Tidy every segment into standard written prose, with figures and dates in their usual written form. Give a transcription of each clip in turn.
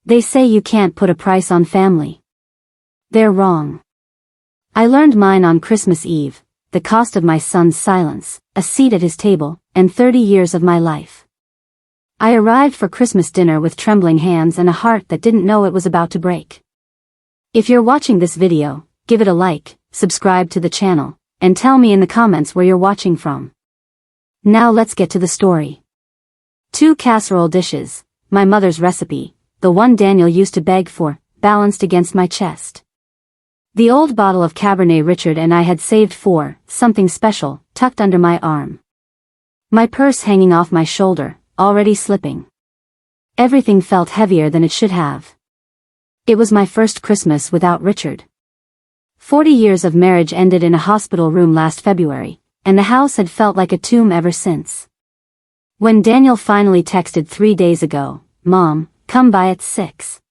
They say you can't put a price on family. They're wrong. I learned mine on Christmas Eve, the cost of my son's silence, a seat at his table, and 30 years of my life. I arrived for Christmas dinner with trembling hands and a heart that didn't know it was about to break. If you're watching this video, give it a like, subscribe to the channel, and tell me in the comments where you're watching from. Now let's get to the story. 2 casserole dishes, my mother's recipe, the one Daniel used to beg for, balanced against my chest. The old bottle of Cabernet Richard and I had saved for, something special, tucked under my arm. My purse hanging off my shoulder, already slipping. Everything felt heavier than it should have. It was my first Christmas without Richard. 40 years of marriage ended in a hospital room last February, and the house had felt like a tomb ever since. When Daniel finally texted 3 days ago, "Mom, come by at 6.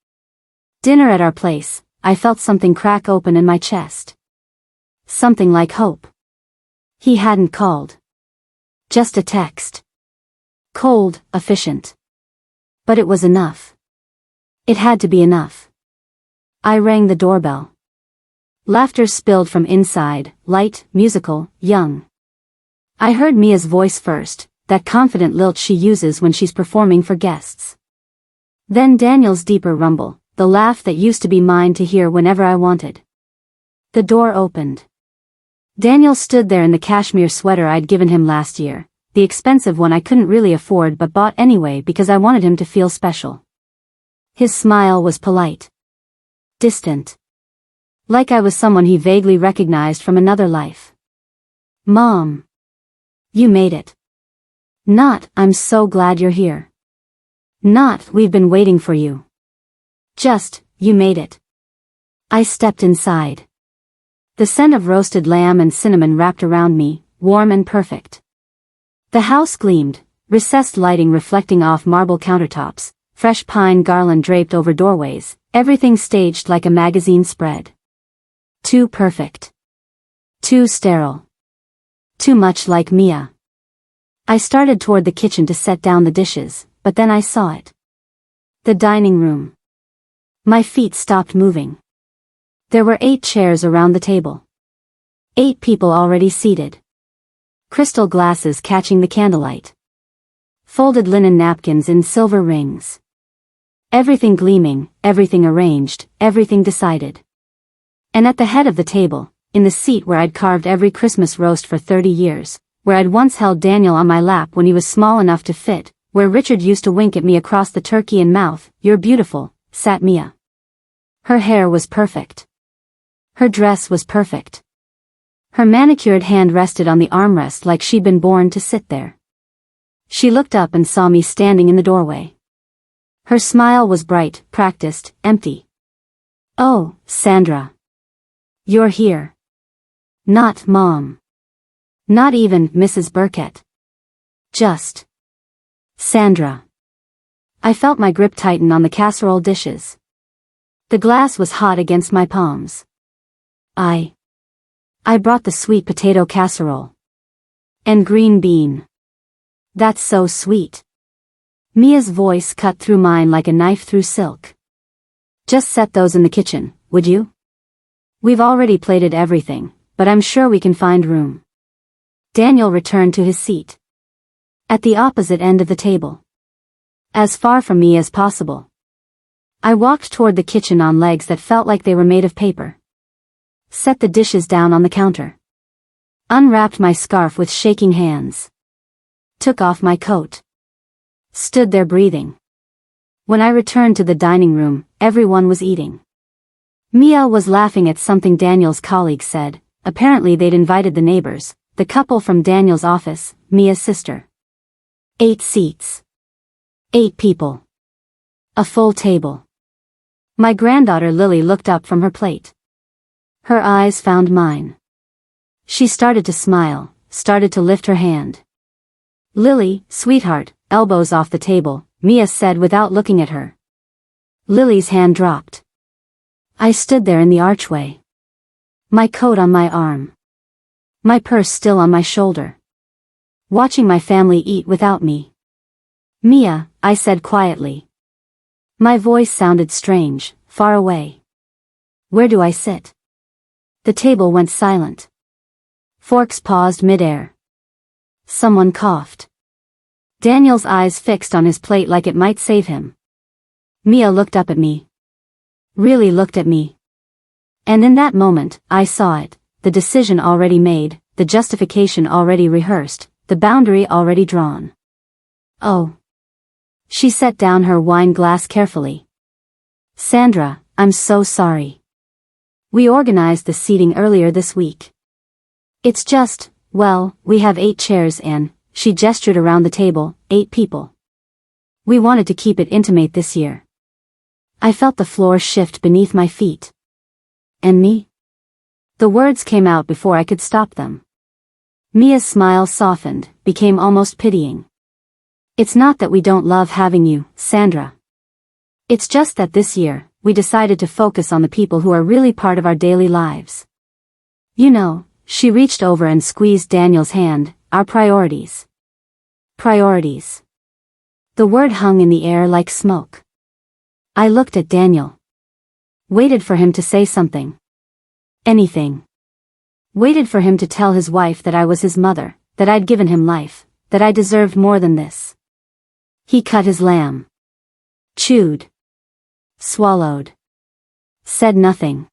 Dinner at our place," I felt something crack open in my chest. Something like hope. He hadn't called. Just a text. Cold, efficient. But it was enough. It had to be enough. I rang the doorbell. Laughter spilled from inside, light, musical, young. I heard Mia's voice first, that confident lilt she uses when she's performing for guests. Then Daniel's deeper rumble, the laugh that used to be mine to hear whenever I wanted. The door opened. Daniel stood there in the cashmere sweater I'd given him last year, the expensive one I couldn't really afford but bought anyway because I wanted him to feel special. His smile was polite. Distant. Like I was someone he vaguely recognized from another life. "Mom. You made it." Not, "I'm so glad you're here." Not, "We've been waiting for you." Just, "You made it." I stepped inside. The scent of roasted lamb and cinnamon wrapped around me, warm and perfect. The house gleamed, recessed lighting reflecting off marble countertops, fresh pine garland draped over doorways, everything staged like a magazine spread. Too perfect. Too sterile. Too much like Mia. I started toward the kitchen to set down the dishes, but then I saw it. The dining room. My feet stopped moving. There were 8 chairs around the table. 8 people already seated. Crystal glasses catching the candlelight. Folded linen napkins in silver rings. Everything gleaming, everything arranged, everything decided. And at the head of the table, in the seat where I'd carved every Christmas roast for 30 years, where I'd once held Daniel on my lap when he was small enough to fit, where Richard used to wink at me across the turkey and mouth, "You're beautiful," sat Mia. Her hair was perfect. Her dress was perfect. Her manicured hand rested on the armrest like she'd been born to sit there. She looked up and saw me standing in the doorway. Her smile was bright, practiced, empty. "Oh, Sandra. You're here." Not Mom. Not even Mrs. Burkett. Just Sandra. I felt my grip tighten on the casserole dishes. The glass was hot against my palms. I brought the sweet potato casserole. And green bean. That's so sweet. Mia's voice cut through mine like a knife through silk. "Just set those in the kitchen, would you? We've already plated everything, but I'm sure we can find room." Daniel returned to his seat. At the opposite end of the table. As far from me as possible. I walked toward the kitchen on legs that felt like they were made of paper. Set the dishes down on the counter. Unwrapped my scarf with shaking hands. Took off my coat. Stood there breathing. When I returned to the dining room, everyone was eating. Mia was laughing at something Daniel's colleague said. Apparently they'd invited the neighbors, the couple from Daniel's office, Mia's sister. 8 seats. 8 people. A full table. My granddaughter Lily looked up from her plate. Her eyes found mine. She started to smile, started to lift her hand. "Lily, sweetheart," elbows off the table, Mia said without looking at her. Lily's hand dropped. I stood there in the archway. My coat on my arm. My purse still on my shoulder. Watching my family eat without me. "Mia," I said quietly. My voice sounded strange, far away. Where do I sit? The table went silent. Forks paused mid-air. Someone coughed. Daniel's eyes fixed on his plate like it might save him. Mia looked up at me. Really looked at me. And in that moment, I saw it, the decision already made, the justification already rehearsed, the boundary already drawn. Oh. She set down her wine glass carefully. Sandra, I'm so sorry. We organized the seating earlier this week. It's just, well, we have 8 chairs and, she gestured around the table, 8 people. We wanted to keep it intimate this year. I felt the floor shift beneath my feet. And me? The words came out before I could stop them. Mia's smile softened, became almost pitying. It's not that we don't love having you, Sandra. It's just that this year, we decided to focus on the people who are really part of our daily lives. You know, she reached over and squeezed Daniel's hand, our priorities. Priorities. The word hung in the air like smoke. I looked at Daniel. Waited for him to say something. Anything. Waited for him to tell his wife that I was his mother, that I'd given him life, that I deserved more than this. He cut his lamb. Chewed. Swallowed. Said nothing.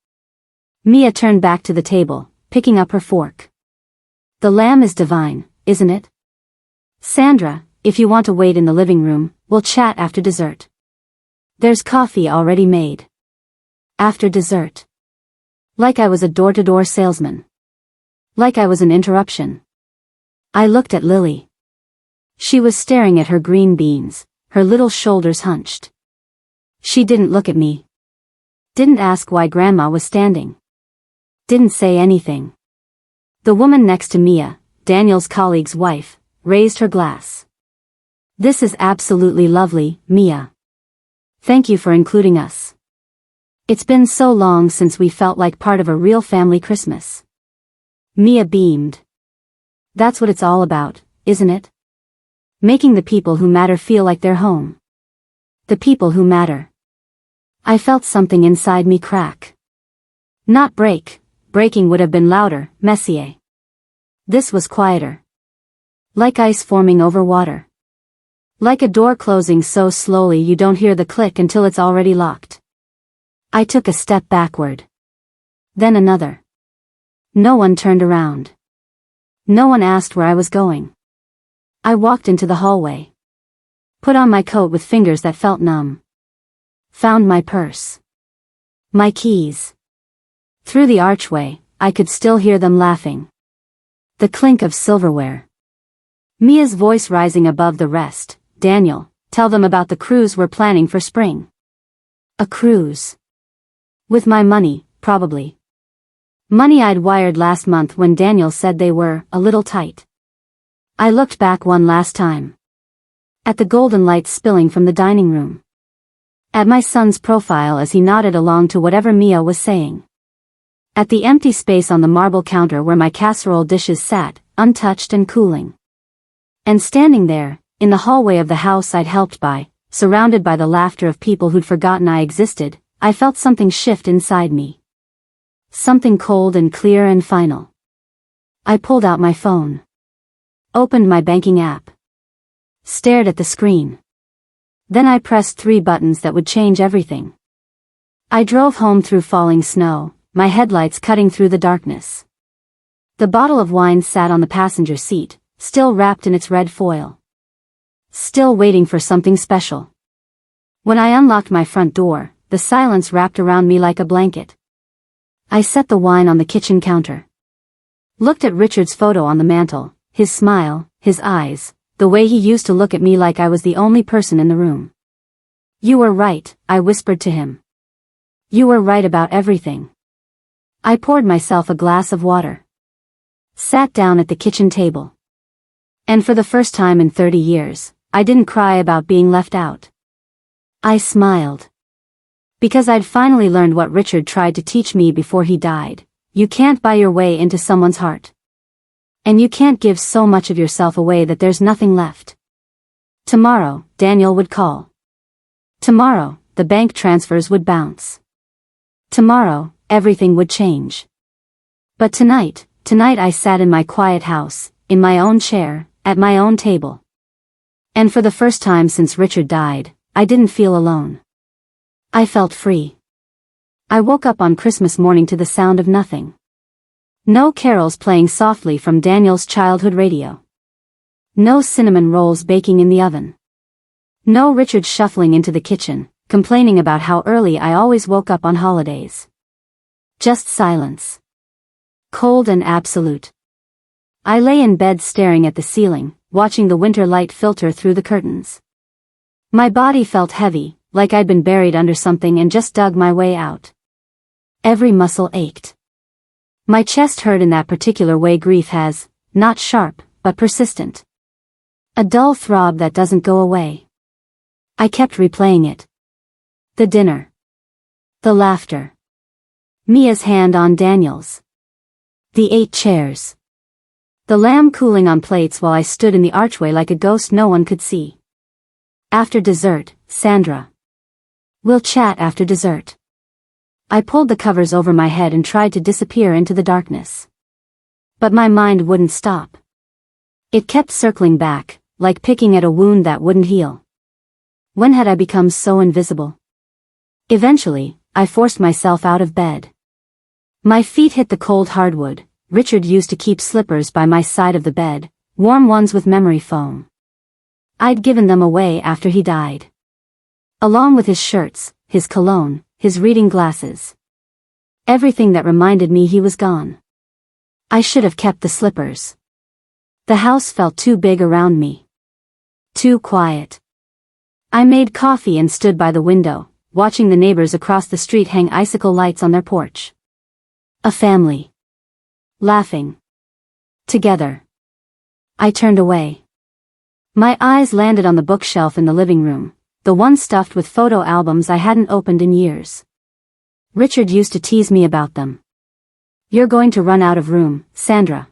Mia turned back to the table, picking up her fork. The lamb is divine, isn't it? Sandra, if you want to wait in the living room, we'll chat after dessert. There's coffee already made. After dessert. Like I was a door-to-door salesman. Like I was an interruption. I looked at Lily. She was staring at her green beans, her little shoulders hunched. She didn't look at me. Didn't ask why Grandma was standing. Didn't say anything. The woman next to Mia, Daniel's colleague's wife, raised her glass. This is absolutely lovely, Mia. Thank you for including us. It's been so long since we felt like part of a real family Christmas. Mia beamed. That's what it's all about, isn't it? Making the people who matter feel like they're home. The people who matter. I felt something inside me crack. Not break, breaking would have been louder, messier. This was quieter. Like ice forming over water. Like a door closing so slowly you don't hear the click until it's already locked. I took a step backward. Then another. No one turned around. No one asked where I was going. I walked into the hallway. Put on my coat with fingers that felt numb. Found my purse. My keys. Through the archway, I could still hear them laughing. The clink of silverware. Mia's voice rising above the rest. Daniel, tell them about the cruise we're planning for spring. A cruise. With my money, probably. Money I'd wired last month when Daniel said they were a little tight. I looked back one last time. At the golden light spilling from the dining room. At my son's profile as he nodded along to whatever Mia was saying. At the empty space on the marble counter where my casserole dishes sat, untouched and cooling. And standing there, in the hallway of the house I'd helped buy, surrounded by the laughter of people who'd forgotten I existed, I felt something shift inside me. Something cold and clear and final. I pulled out my phone. Opened my banking app. Stared at the screen. Then I pressed 3 buttons that would change everything. I drove home through falling snow, my headlights cutting through the darkness. The bottle of wine sat on the passenger seat, still wrapped in its red foil. Still waiting for something special. When I unlocked my front door, the silence wrapped around me like a blanket. I set the wine on the kitchen counter. Looked at Richard's photo on the mantel, his smile, his eyes, the way he used to look at me like I was the only person in the room. You were right, I whispered to him. You were right about everything. I poured myself a glass of water. Sat down at the kitchen table. And for the first time in 30 years, I didn't cry about being left out. I smiled. Because I'd finally learned what Richard tried to teach me before he died. You can't buy your way into someone's heart. And you can't give so much of yourself away that there's nothing left. Tomorrow, Daniel would call. Tomorrow, the bank transfers would bounce. Tomorrow, everything would change. But tonight I sat in my quiet house, in my own chair, at my own table. And for the first time since Richard died, I didn't feel alone. I felt free. I woke up on Christmas morning to the sound of nothing. No carols playing softly from Daniel's childhood radio. No cinnamon rolls baking in the oven. No Richard shuffling into the kitchen, complaining about how early I always woke up on holidays. Just silence. Cold and absolute. I lay in bed staring at the ceiling, watching the winter light filter through the curtains. My body felt heavy, like I'd been buried under something and just dug my way out. Every muscle ached. My chest hurt in that particular way grief has, not sharp, but persistent. A dull throb that doesn't go away. I kept replaying it. The dinner. The laughter. Mia's hand on Daniel's. The 8 chairs. The lamb cooling on plates while I stood in the archway like a ghost no one could see. After dessert, Sandra. We'll chat after dessert. I pulled the covers over my head and tried to disappear into the darkness. But my mind wouldn't stop. It kept circling back, like picking at a wound that wouldn't heal. When had I become so invisible? Eventually, I forced myself out of bed. My feet hit the cold hardwood. Richard used to keep slippers by my side of the bed, warm ones with memory foam. I'd given them away after he died. Along with his shirts, his cologne, his reading glasses. Everything that reminded me he was gone. I should have kept the slippers. The house felt too big around me. Too quiet. I made coffee and stood by the window, watching the neighbors across the street hang icicle lights on their porch. A family. Laughing. Together. I turned away. My eyes landed on the bookshelf in the living room, the one stuffed with photo albums I hadn't opened in years. Richard used to tease me about them. You're going to run out of room, Sandra.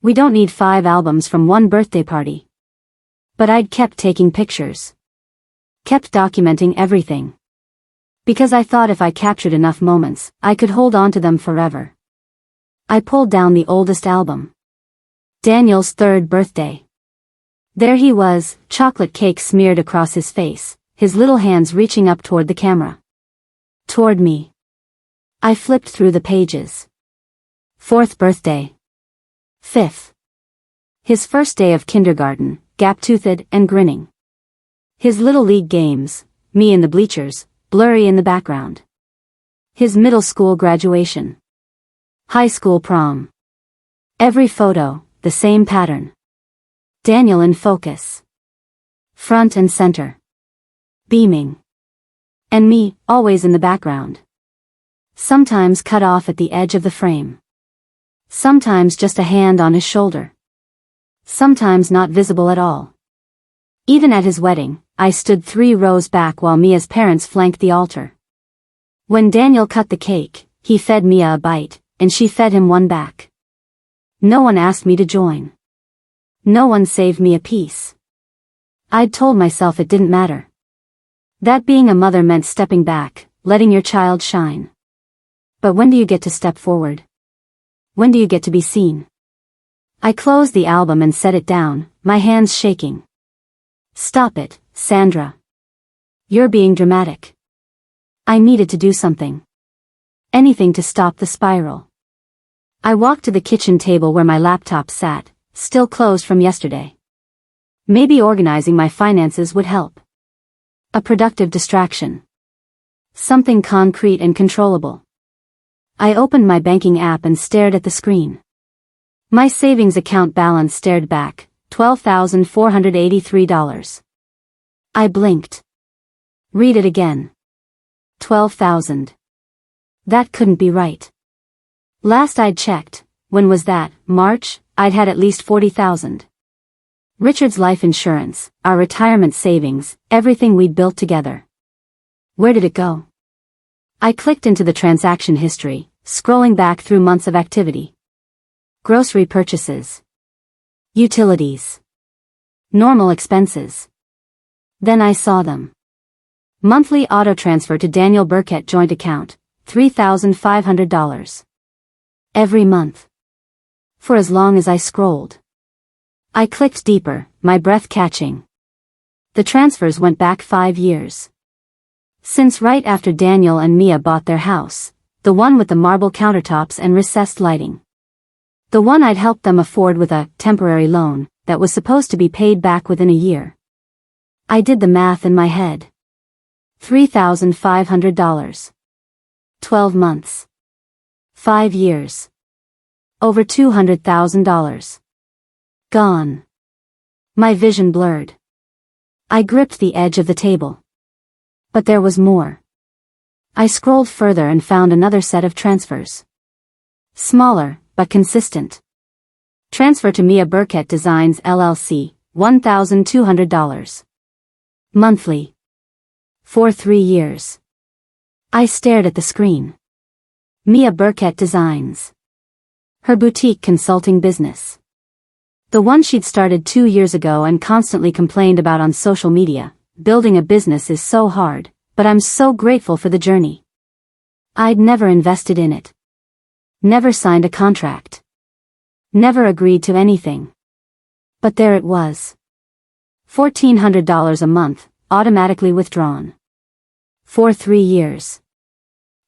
We don't need 5 albums from one birthday party. But I'd kept taking pictures. Kept documenting everything. Because I thought if I captured enough moments, I could hold on to them forever. I pulled down the oldest album. Daniel's 3rd birthday. There he was, chocolate cake smeared across his face, his little hands reaching up toward the camera. Toward me. I flipped through the pages. 4th birthday. 5th. His first day of kindergarten, gap-toothed and grinning. His little league games, me in the bleachers, blurry in the background. His middle school graduation. High school prom. Every photo, the same pattern. Daniel in focus. Front and center. Beaming. And me, always in the background. Sometimes cut off at the edge of the frame. Sometimes just a hand on his shoulder. Sometimes not visible at all. Even at his wedding, I stood 3 rows back while Mia's parents flanked the altar. When Daniel cut the cake, he fed Mia a bite, and she fed him one back. No one asked me to join. No one saved me a piece. I'd told myself it didn't matter. That being a mother meant stepping back, letting your child shine. But when do you get to step forward? When do you get to be seen? I closed the album and set it down, my hands shaking. Stop it, Sandra. You're being dramatic. I needed to do something. Anything to stop the spiral. I walked to the kitchen table where my laptop sat, still closed from yesterday. Maybe organizing my finances would help. A productive distraction. Something concrete and controllable. I opened my banking app and stared at the screen. My savings account balance stared back, $12,483. I blinked. Read it again. 12,000. That couldn't be right. Last I'd checked, when was that, March, I'd had at least 40,000. Richard's life insurance, our retirement savings, everything we'd built together. Where did it go? I clicked into the transaction history, scrolling back through months of activity. Grocery purchases. Utilities. Normal expenses. Then I saw them. Monthly auto transfer to Daniel Burkett joint account, $3,500. Every month. For as long as I scrolled. I clicked deeper, my breath catching. The transfers went back 5 years. Since right after Daniel and Mia bought their house, the one with the marble countertops and recessed lighting. The one I'd helped them afford with a temporary loan that was supposed to be paid back within a year. I did the math in my head. $3,500. 12 months. 5 years. Over $200,000. Gone. My vision blurred. I gripped the edge of the table. But there was more. I scrolled further and found another set of transfers. Smaller, but consistent. Transfer to Mia Burkett Designs LLC, $1,200. Monthly. For 3 years. I stared at the screen. Mia Burkett Designs. Her boutique consulting business. The one she'd started 2 years ago and constantly complained about on social media. Building a business is so hard, but I'm so grateful for the journey. I'd never invested in it. Never signed a contract. Never agreed to anything. But there it was. $1,400 a month, automatically withdrawn. For 3 years.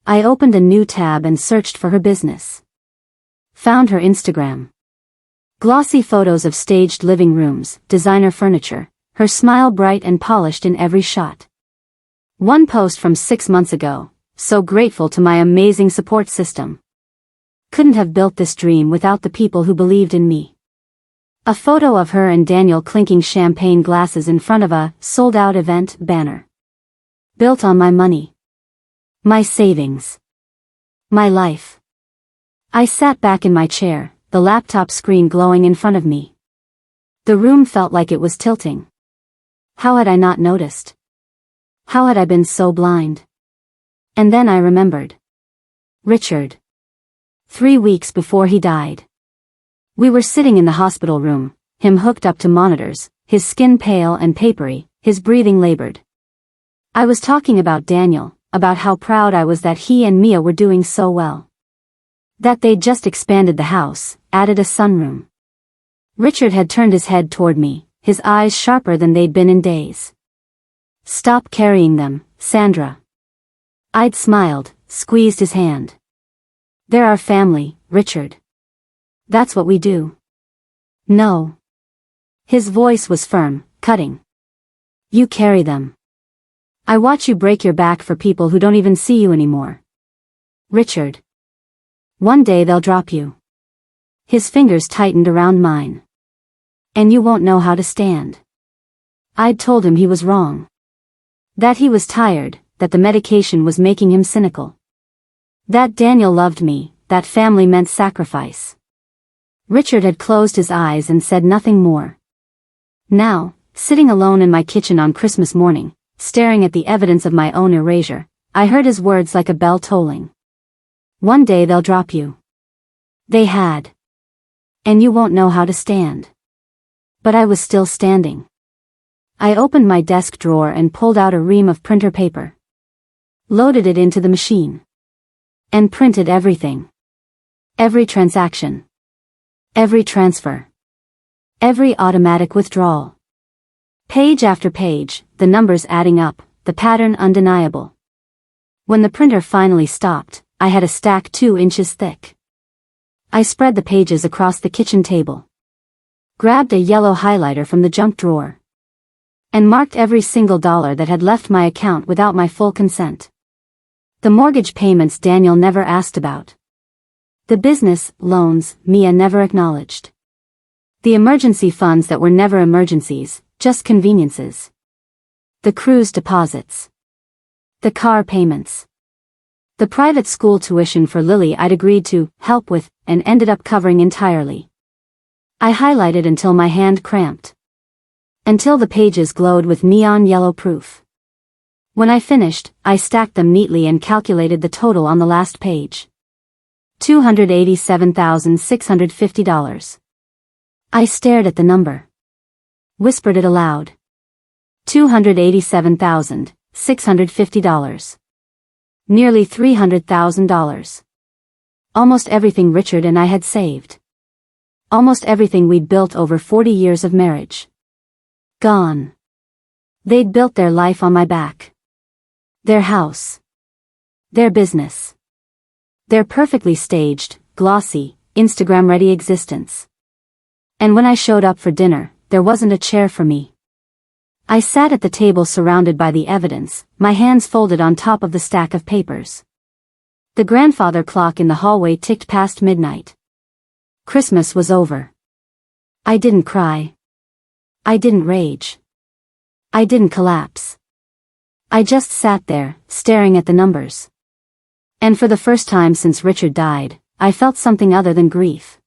I opened a new tab and searched for her business. Found her Instagram. Glossy photos of staged living rooms, designer furniture, her smile bright and polished in every shot. One post from 6 months ago, so grateful to my amazing support system. Couldn't have built this dream without the people who believed in me. A photo of her and Daniel clinking champagne glasses in front of a sold-out event banner. Built on my money. My savings. My life. I sat back in my chair, the laptop screen glowing in front of me. The room felt like it was tilting. How had I not noticed? How had I been so blind? And then I remembered. Richard. 3 weeks before he died. We were sitting in the hospital room, him hooked up to monitors, his skin pale and papery, his breathing labored. I was talking about Daniel, about how proud I was that he and Mia were doing so well. That they'd just expanded the house, added a sunroom. Richard had turned his head toward me, his eyes sharper than they'd been in days. Stop carrying them, Sandra. I'd smiled, squeezed his hand. They're our family, Richard. That's what we do. No. His voice was firm, cutting. You carry them. I watch you break your back for people who don't even see you anymore. Richard. One day they'll drop you. His fingers tightened around mine. And you won't know how to stand. I'd told him he was wrong. That he was tired, that the medication was making him cynical. That Daniel loved me, that family meant sacrifice. Richard had closed his eyes and said nothing more. Now, sitting alone in my kitchen on Christmas morning, staring at the evidence of my own erasure, I heard his words like a bell tolling. One day they'll drop you. They had. And you won't know how to stand. But I was still standing. I opened my desk drawer and pulled out a ream of printer paper. Loaded it into the machine. And printed everything. Every transaction. Every transfer. Every automatic withdrawal. Page after page, the numbers adding up, the pattern undeniable. When the printer finally stopped, I had a stack 2 inches thick. I spread the pages across the kitchen table. Grabbed a yellow highlighter from the junk drawer. And marked every single dollar that had left my account without my full consent. The mortgage payments Daniel never asked about. The business loans Mia never acknowledged. The emergency funds that were never emergencies, just conveniences. The cruise deposits. The car payments. The private school tuition for Lily I'd agreed to help with and ended up covering entirely. I highlighted until my hand cramped. Until the pages glowed with neon yellow proof. When I finished, I stacked them neatly and calculated the total on the last page. $287,650. I stared at the number. Whispered it aloud. $287,000, $650. Nearly $300,000. Almost everything Richard and I had saved. Almost everything we'd built over 40 years of marriage. Gone. They'd built their life on my back. Their house. Their business. Their perfectly staged, glossy, Instagram-ready existence. And when I showed up for dinner, there wasn't a chair for me. I sat at the table surrounded by the evidence, my hands folded on top of the stack of papers. The grandfather clock in the hallway ticked past midnight. Christmas was over. I didn't cry. I didn't rage. I didn't collapse. I just sat there, staring at the numbers. And for the first time since Richard died, I felt something other than grief.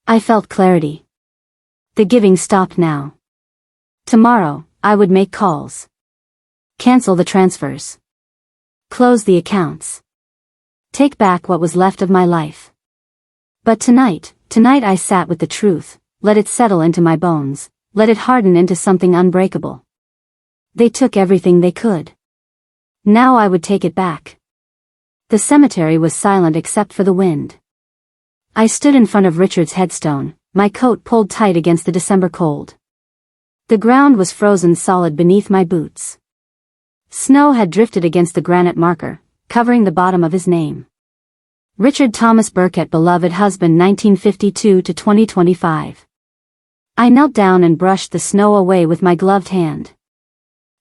I felt clarity. The giving stopped now. Tomorrow, I would make calls. Cancel the transfers. Close the accounts. Take back what was left of my life. But tonight I sat with the truth, let it settle into my bones, let it harden into something unbreakable. They took everything they could. Now I would take it back. The cemetery was silent except for the wind. I stood in front of Richard's headstone, my coat pulled tight against the December cold. The ground was frozen solid beneath my boots. Snow had drifted against the granite marker, covering the bottom of his name. Richard Thomas Burkett, beloved husband, 1952 to 2025. I knelt down and brushed the snow away with my gloved hand.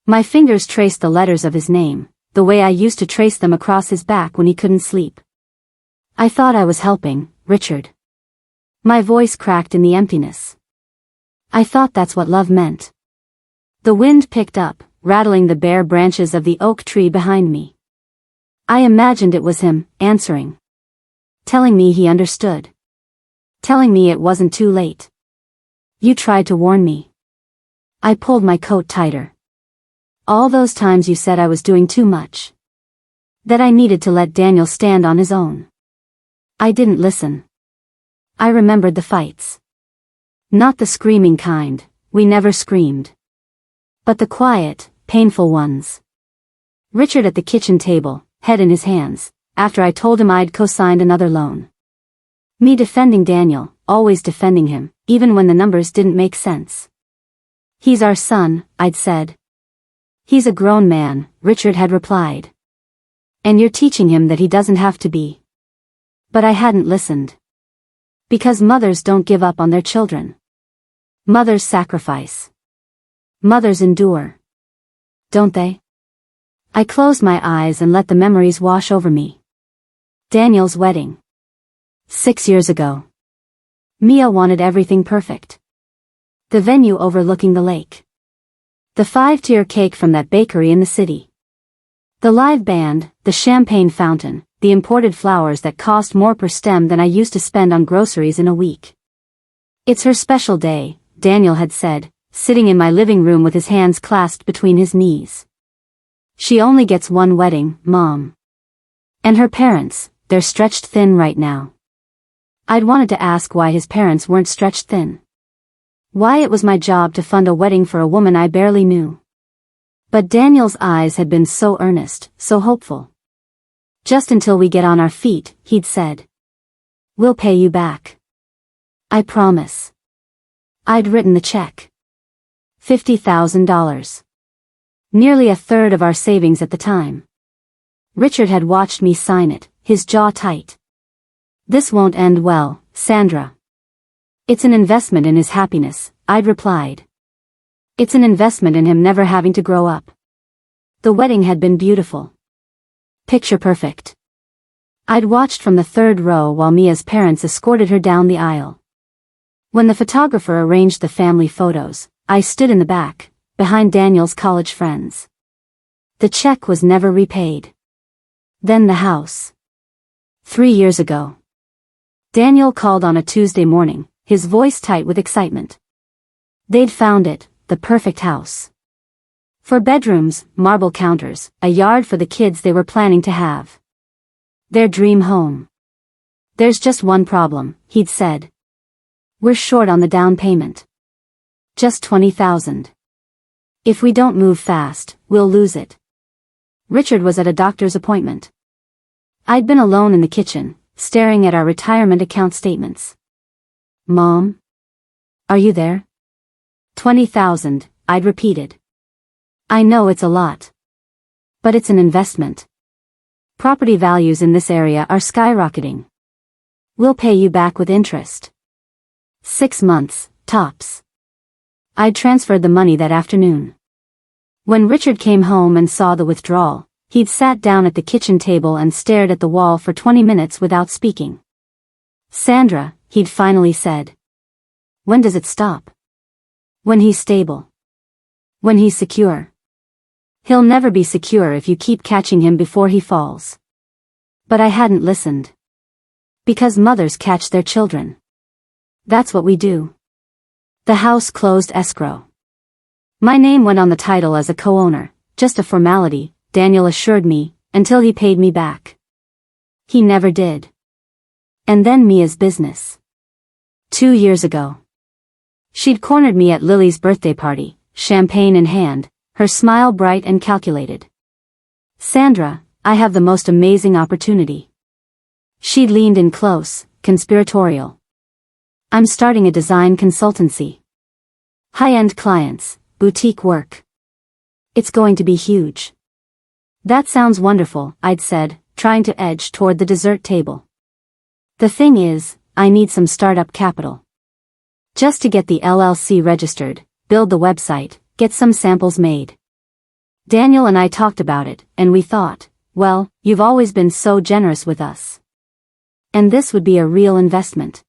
My fingers traced the letters of his name, the way I used to trace them across his back when he couldn't sleep. I thought I was helping, Richard. My voice cracked in the emptiness. I thought that's what love meant. The wind picked up, rattling the bare branches of the oak tree behind me. I imagined it was him, answering. Telling me he understood. Telling me it wasn't too late. You tried to warn me. I pulled my coat tighter. All those times you said I was doing too much. That I needed to let Daniel stand on his own. I didn't listen. I remembered the fights. Not the screaming kind, we never screamed. But the quiet, painful ones. Richard at the kitchen table, head in his hands, after I told him I'd co-signed another loan. Me defending Daniel, always defending him, even when the numbers didn't make sense. He's our son, I'd said. He's a grown man, Richard had replied. And you're teaching him that he doesn't have to be. But I hadn't listened. Because mothers don't give up on their children. Mothers sacrifice. Mothers endure. Don't they? I closed my eyes and let the memories wash over me. Daniel's wedding. 6 years ago. Mia wanted everything perfect. The venue overlooking the lake. The 5-tier cake from that bakery in the city. The live band, the champagne fountain, the imported flowers that cost more per stem than I used to spend on groceries in a week. It's her special day, Daniel had said, sitting in my living room with his hands clasped between his knees. She only gets one wedding, Mom. And her parents, they're stretched thin right now. I'd wanted to ask why his parents weren't stretched thin. Why it was my job to fund a wedding for a woman I barely knew. But Daniel's eyes had been so earnest, so hopeful. Just until we get on our feet, he'd said. We'll pay you back. I promise. I'd written the check. $50,000. Nearly a third of our savings at the time. Richard had watched me sign it, his jaw tight. This won't end well, Sandra. It's an investment in his happiness, I'd replied. It's an investment in him never having to grow up. The wedding had been beautiful. Picture perfect. I'd watched from the third row while Mia's parents escorted her down the aisle. When the photographer arranged the family photos, I stood in the back, behind Daniel's college friends. The check was never repaid. Then the house. 3 years ago. Daniel called on a Tuesday morning, his voice tight with excitement. They'd found it, the perfect house. 4 bedrooms, marble counters, a yard for the kids they were planning to have. Their dream home. There's just one problem, he'd said. We're short on the down payment. Just $20,000. If we don't move fast, we'll lose it. Richard was at a doctor's appointment. I'd been alone in the kitchen, staring at our retirement account statements. "Mom? Are you there?" 20,000, I'd repeated. "I know it's a lot. But it's an investment. Property values in this area are skyrocketing. We'll pay you back with interest. 6 months, tops." I'd transferred the money that afternoon. When Richard came home and saw the withdrawal, he'd sat down at the kitchen table and stared at the wall for 20 minutes without speaking. "Sandra," he'd finally said. "When does it stop?" "When he's stable. When he's secure. He'll never be secure if you keep catching him before he falls." But I hadn't listened. Because mothers catch their children. That's what we do. The house closed escrow. My name went on the title as a co-owner, just a formality, Daniel assured me, until he paid me back. He never did. And then Mia's business. 2 years ago. She'd cornered me at Lily's birthday party, champagne in hand, her smile bright and calculated. "Sandra, I have the most amazing opportunity." She'd leaned in close, conspiratorial. "I'm starting a design consultancy. High-end clients, boutique work. It's going to be huge." "That sounds wonderful," I'd said, trying to edge toward the dessert table. "The thing is, I need some startup capital. Just to get the LLC registered, build the website, get some samples made." Daniel and I talked about it, and we thought, well, you've always been so generous with us. And this would be a real investment.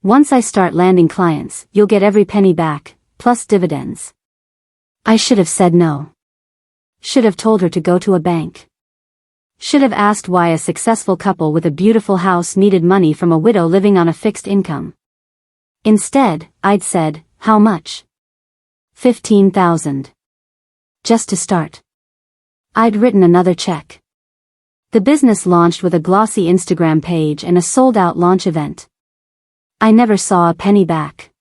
Once I start landing clients, you'll get every penny back, plus dividends. I should have said no. Should have told her to go to a bank. Should have asked why a successful couple with a beautiful house needed money from a widow living on a fixed income. Instead, I'd said, "How much?" 15,000. Just to start. I'd written another check. The business launched with a glossy Instagram page and a sold-out launch event. I never saw a penny back.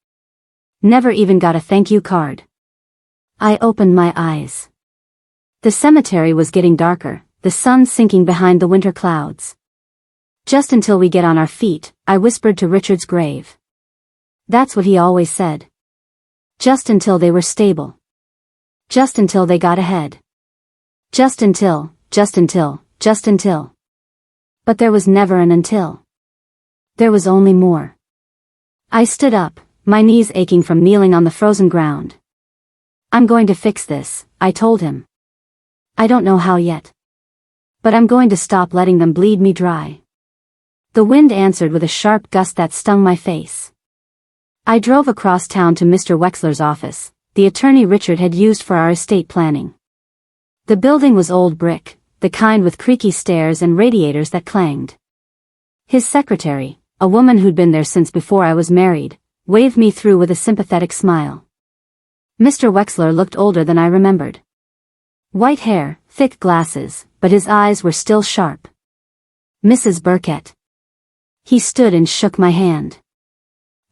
Never even got a thank you card. I opened my eyes. The cemetery was getting darker, the sun sinking behind the winter clouds. "Just until we get on our feet," I whispered to Richard's grave. That's what he always said. Just until they were stable. Just until they got ahead. Just until. But there was never an until. There was only more. I stood up, my knees aching from kneeling on the frozen ground. "I'm going to fix this," I told him. "I don't know how yet. But I'm going to stop letting them bleed me dry." The wind answered with a sharp gust that stung my face. I drove across town to Mr. Wexler's office, the attorney Richard had used for our estate planning. The building was old brick, the kind with creaky stairs and radiators that clanged. His secretary, a woman who'd been there since before I was married, waved me through with a sympathetic smile. Mr. Wexler looked older than I remembered. White hair, thick glasses, but his eyes were still sharp. "Mrs. Burkett." He stood and shook my hand.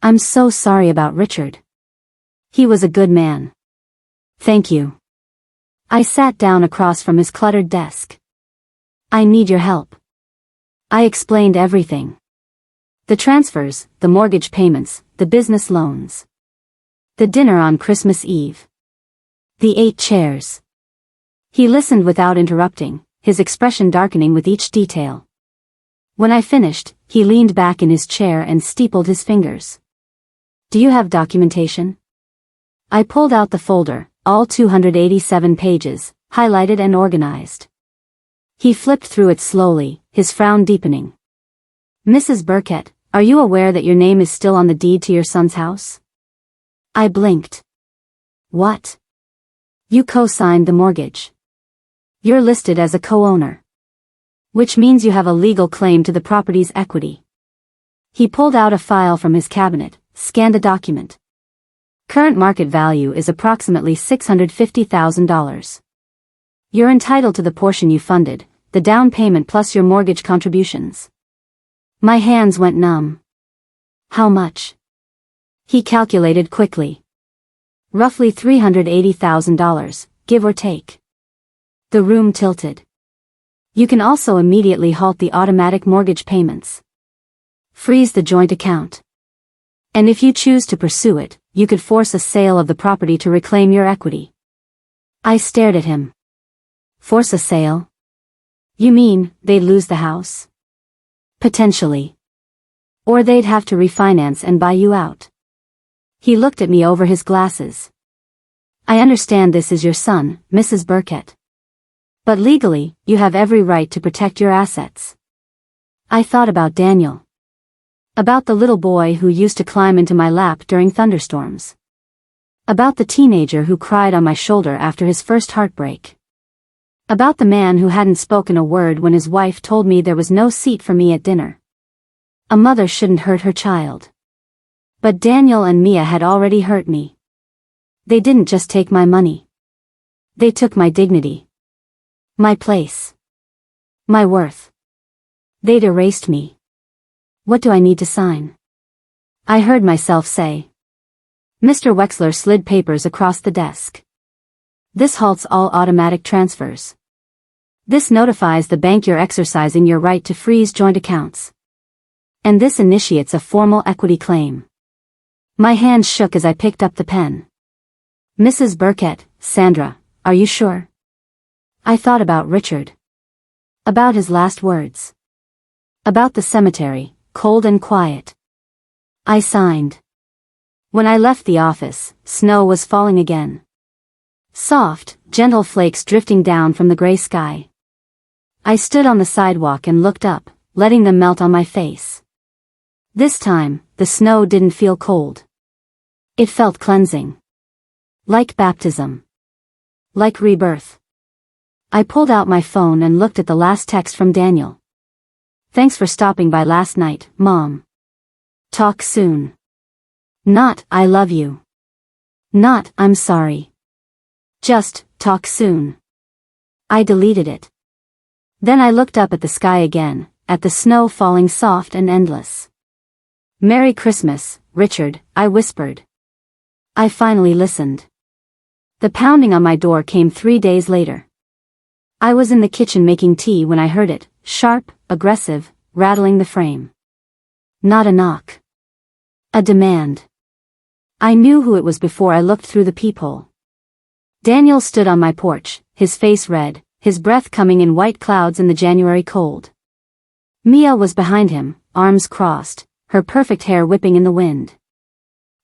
"I'm so sorry about Richard. He was a good man." "Thank you." I sat down across from his cluttered desk. "I need your help." I explained everything. The transfers, the mortgage payments, the business loans. The dinner on Christmas Eve. The 8 chairs. He listened without interrupting, his expression darkening with each detail. When I finished, he leaned back in his chair and steepled his fingers. "Do you have documentation?" I pulled out the folder, all 287 pages, highlighted and organized. He flipped through it slowly, his frown deepening. "Mrs. Burkett, are you aware that your name is still on the deed to your son's house?" I blinked. "What?" "You co-signed the mortgage. You're listed as a co-owner. Which means you have a legal claim to the property's equity." He pulled out a file from his cabinet, scanned the document. "Current market value is approximately $650,000. You're entitled to the portion you funded, the down payment plus your mortgage contributions." My hands went numb. "How much?" He calculated quickly. "Roughly $380,000, give or take." The room tilted. You can also immediately halt the automatic mortgage payments. Freeze the joint account. And if you choose to pursue it, you could force a sale of the property to reclaim your equity. I stared at him. Force a sale? You mean, they'd lose the house? Potentially. Or they'd have to refinance and buy you out. He looked at me over his glasses. I understand this is your son, Mrs. Burkett. But legally, you have every right to protect your assets. I thought about Daniel. About the little boy who used to climb into my lap during thunderstorms. About the teenager who cried on my shoulder after his first heartbreak. About the man who hadn't spoken a word when his wife told me there was no seat for me at dinner. A mother shouldn't hurt her child. But Daniel and Mia had already hurt me. They didn't just take my money. They took my dignity. My place. My worth. They'd erased me. What do I need to sign? I heard myself say. Mr. Wexler slid papers across the desk. This halts all automatic transfers. This notifies the bank you're exercising your right to freeze joint accounts. And this initiates a formal equity claim. My hand shook as I picked up the pen. Mrs. Burkett, Sandra, are you sure? I thought about Richard. About his last words. About the cemetery, cold and quiet. I signed. When I left the office, snow was falling again. Soft, gentle flakes drifting down from the gray sky. I stood on the sidewalk and looked up, letting them melt on my face. This time, the snow didn't feel cold. It felt cleansing. Like baptism. Like rebirth. I pulled out my phone and looked at the last text from Daniel. Thanks for stopping by last night, Mom. Talk soon. Not, I love you. Not, I'm sorry. Just, talk soon. I deleted it. Then I looked up at the sky again, at the snow falling soft and endless. Merry Christmas, Richard, I whispered. I finally listened. The pounding on my door came 3 days later. I was in the kitchen making tea when I heard it, sharp, aggressive, rattling the frame. Not a knock. A demand. I knew who it was before I looked through the peephole. Daniel stood on my porch, his face red, his breath coming in white clouds in the January cold. Mia was behind him, arms crossed, her perfect hair whipping in the wind.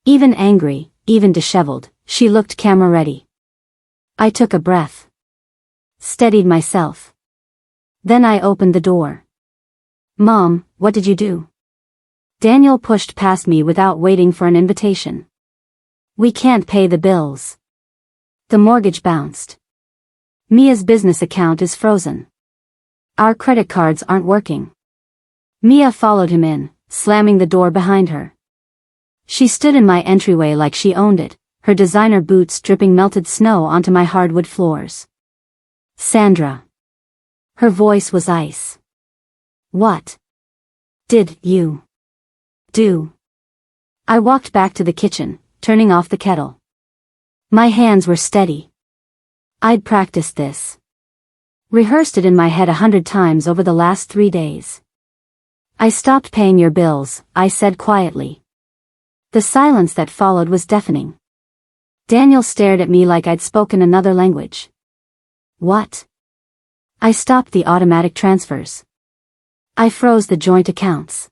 Even angry, even disheveled, she looked camera-ready. I took a breath. Steadied myself. Then I opened the door. Mom, what did you do? Daniel pushed past me without waiting for an invitation. We can't pay the bills. The mortgage bounced. Mia's business account is frozen. Our credit cards aren't working. Mia followed him in, slamming the door behind her. She stood in my entryway like she owned it, her designer boots dripping melted snow onto my hardwood floors. Sandra. Her voice was ice. What did you do? I walked back to the kitchen, turning off the kettle. My hands were steady. I'd practiced this. Rehearsed it in my head 100 times over the last 3 days. I stopped paying your bills, I said quietly. The silence that followed was deafening. Daniel stared at me like I'd spoken another language. What? I stopped the automatic transfers. I froze the joint accounts.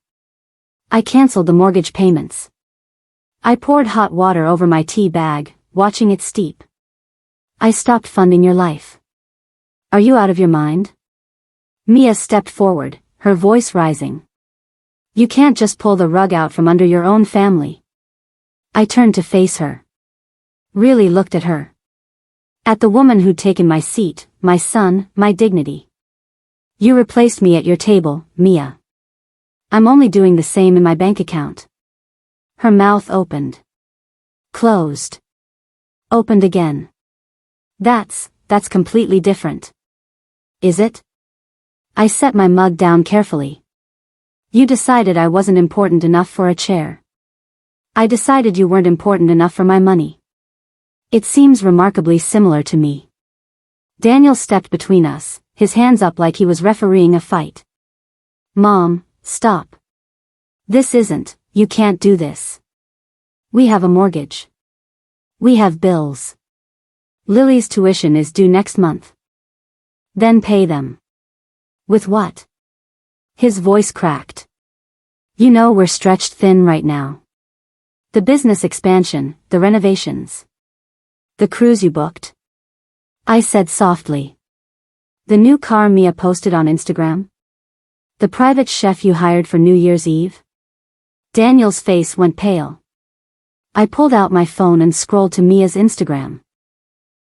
I canceled the mortgage payments. I poured hot water over my tea bag, watching it steep. I stopped funding your life. Are you out of your mind? Mia stepped forward, her voice rising. You can't just pull the rug out from under your own family. I turned to face her. Really looked at her. At the woman who'd taken my seat, my son, my dignity. You replaced me at your table, Mia. I'm only doing the same in my bank account. Her mouth opened. Closed. Opened again. That's completely different. Is it? I set my mug down carefully. You decided I wasn't important enough for a chair. I decided you weren't important enough for my money. It seems remarkably similar to me. Daniel stepped between us, his hands up like he was refereeing a fight. Mom, stop. You can't do this. We have a mortgage. We have bills. Lily's tuition is due next month. Then pay them. With what? His voice cracked. You know we're stretched thin right now. The business expansion, the renovations. The cruise you booked. I said softly. The new car Mia posted on Instagram? The private chef you hired for New Year's Eve? Daniel's face went pale. I pulled out my phone and scrolled to Mia's Instagram.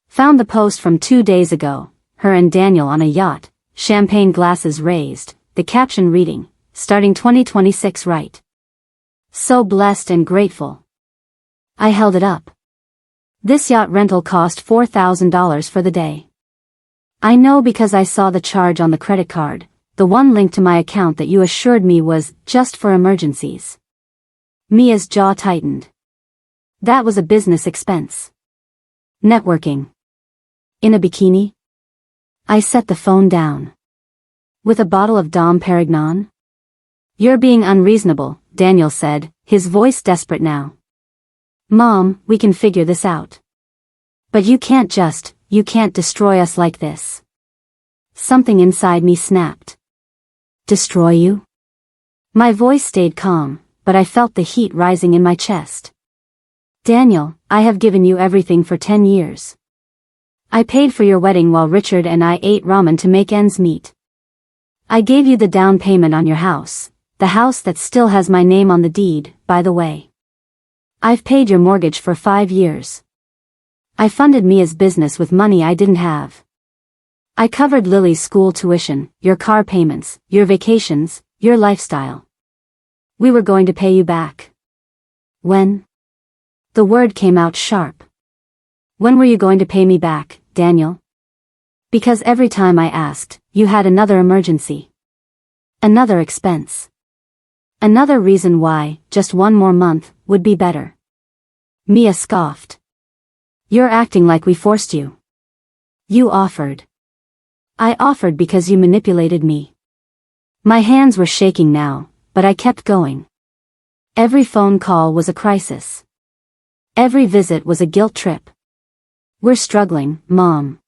Found the post from 2 days ago, her and Daniel on a yacht, champagne glasses raised, the caption reading, starting 2026 right. So blessed and grateful. I held it up. This yacht rental cost $4,000 for the day. I know because I saw the charge on the credit card, the one linked to my account that you assured me was just for emergencies. Mia's jaw tightened. That was a business expense. Networking. In a bikini? I set the phone down. With a bottle of Dom Perignon? You're being unreasonable, Daniel said, his voice desperate now. Mom, we can figure this out. But you can't destroy us like this. Something inside me snapped. Destroy you? My voice stayed calm, but I felt the heat rising in my chest. Daniel, I have given you everything for 10 years. I paid for your wedding while Richard and I ate ramen to make ends meet. I gave you the down payment on your house, the house that still has my name on the deed, by the way. I've paid your mortgage for 5 years. I funded Mia's business with money I didn't have. I covered Lily's school tuition, your car payments, your vacations, your lifestyle. We were going to pay you back. When? The word came out sharp. When were you going to pay me back, Daniel? Because every time I asked, you had another emergency. Another expense. Another reason why, just one more month, would be better. Mia scoffed. You're acting like we forced you. You offered. I offered because you manipulated me. My hands were shaking now, but I kept going. Every phone call was a crisis. Every visit was a guilt trip. We're struggling, Mom.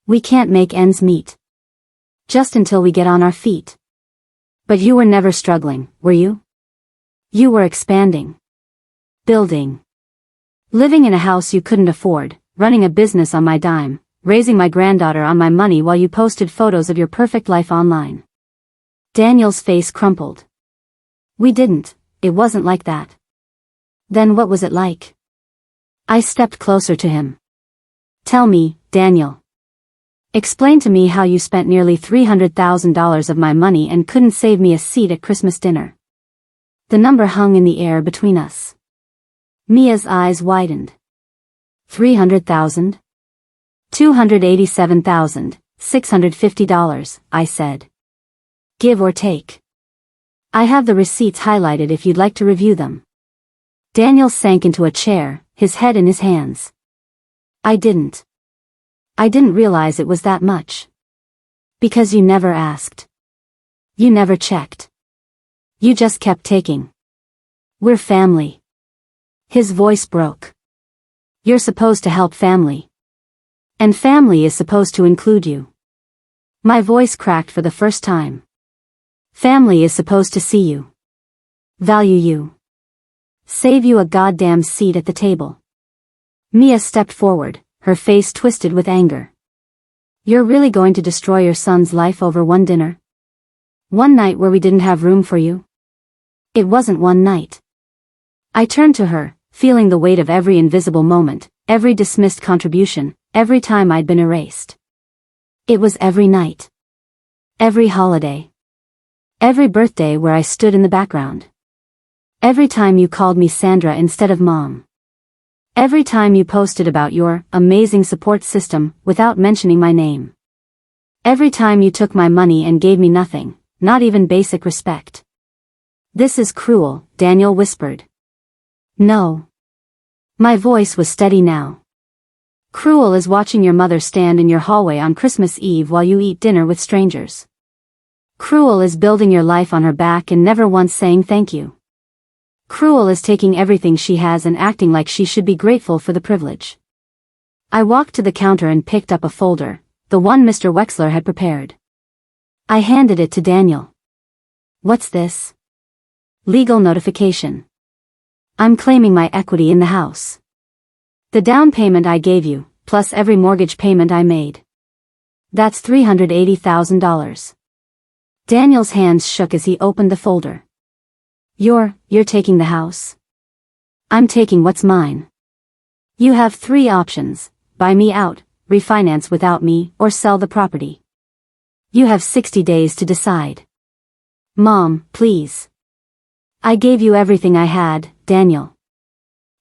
We can't make ends meet. Just until we get on our feet. But you were never struggling, were you? You were expanding. Building. Living in a house you couldn't afford, running a business on my dime, raising my granddaughter on my money while you posted photos of your perfect life online. Daniel's face crumpled. We didn't, it wasn't like that. Then what was it like? I stepped closer to him. Tell me, Daniel. Explain to me how you spent nearly $300,000 of my money and couldn't save me a seat at Christmas dinner. The number hung in the air between us. Mia's eyes widened. 300,000? $287,650, I said. Give or take. I have the receipts highlighted if you'd like to review them. Daniel sank into a chair, his head in his hands. I didn't realize it was that much. Because you never asked. You never checked. You just kept taking. We're family. His voice broke. You're supposed to help family. And family is supposed to include you. My voice cracked for the first time. Family is supposed to see you. Value you. Save you a goddamn seat at the table. Mia stepped forward, her face twisted with anger. You're really going to destroy your son's life over one dinner? One night where we didn't have room for you? It wasn't one night. I turned to her, feeling the weight of every invisible moment, every dismissed contribution, every time I'd been erased. It was every night. Every holiday. Every birthday where I stood in the background. Every time you called me Sandra instead of Mom. Every time you posted about your amazing support system without mentioning my name. Every time you took my money and gave me nothing, not even basic respect. This is cruel, Daniel whispered. No. My voice was steady now. Cruel is watching your mother stand in your hallway on Christmas Eve while you eat dinner with strangers. Cruel is building your life on her back and never once saying thank you. Cruel is taking everything she has and acting like she should be grateful for the privilege. I walked to the counter and picked up a folder, the one Mr. Wexler had prepared. I handed it to Daniel. What's this? Legal notification. I'm claiming my equity in the house. The down payment I gave you, plus every mortgage payment I made. That's $380,000. Daniel's hands shook as he opened the folder. You're taking the house? I'm taking what's mine. You have 3 options: buy me out, refinance without me, or sell the property. You have 60 days to decide. Mom, please. I gave you everything I had, Daniel.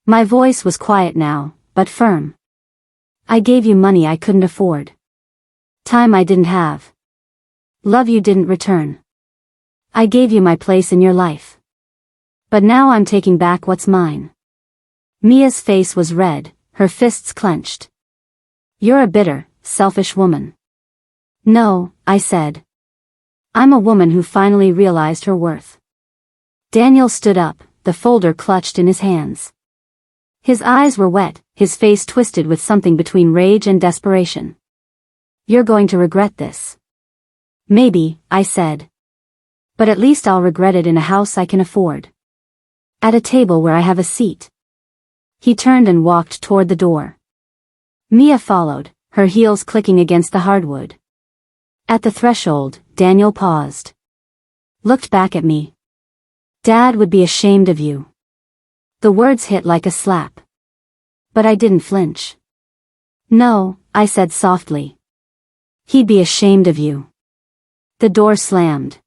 My voice was quiet now, but firm. I gave you money I couldn't afford. Time I didn't have. Love you didn't return. I gave you my place in your life. But now I'm taking back what's mine. Mia's face was red, her fists clenched. You're a bitter, selfish woman. No, I said. I'm a woman who finally realized her worth. Daniel stood up, the folder clutched in his hands. His eyes were wet, his face twisted with something between rage and desperation. You're going to regret this. Maybe, I said. But at least I'll regret it in a house I can afford. At a table where I have a seat. He turned and walked toward the door. Mia followed, her heels clicking against the hardwood. At the threshold, Daniel paused. Looked back at me. Dad would be ashamed of you. The words hit like a slap. But I didn't flinch. No, I said softly. He'd be ashamed of you. The door slammed.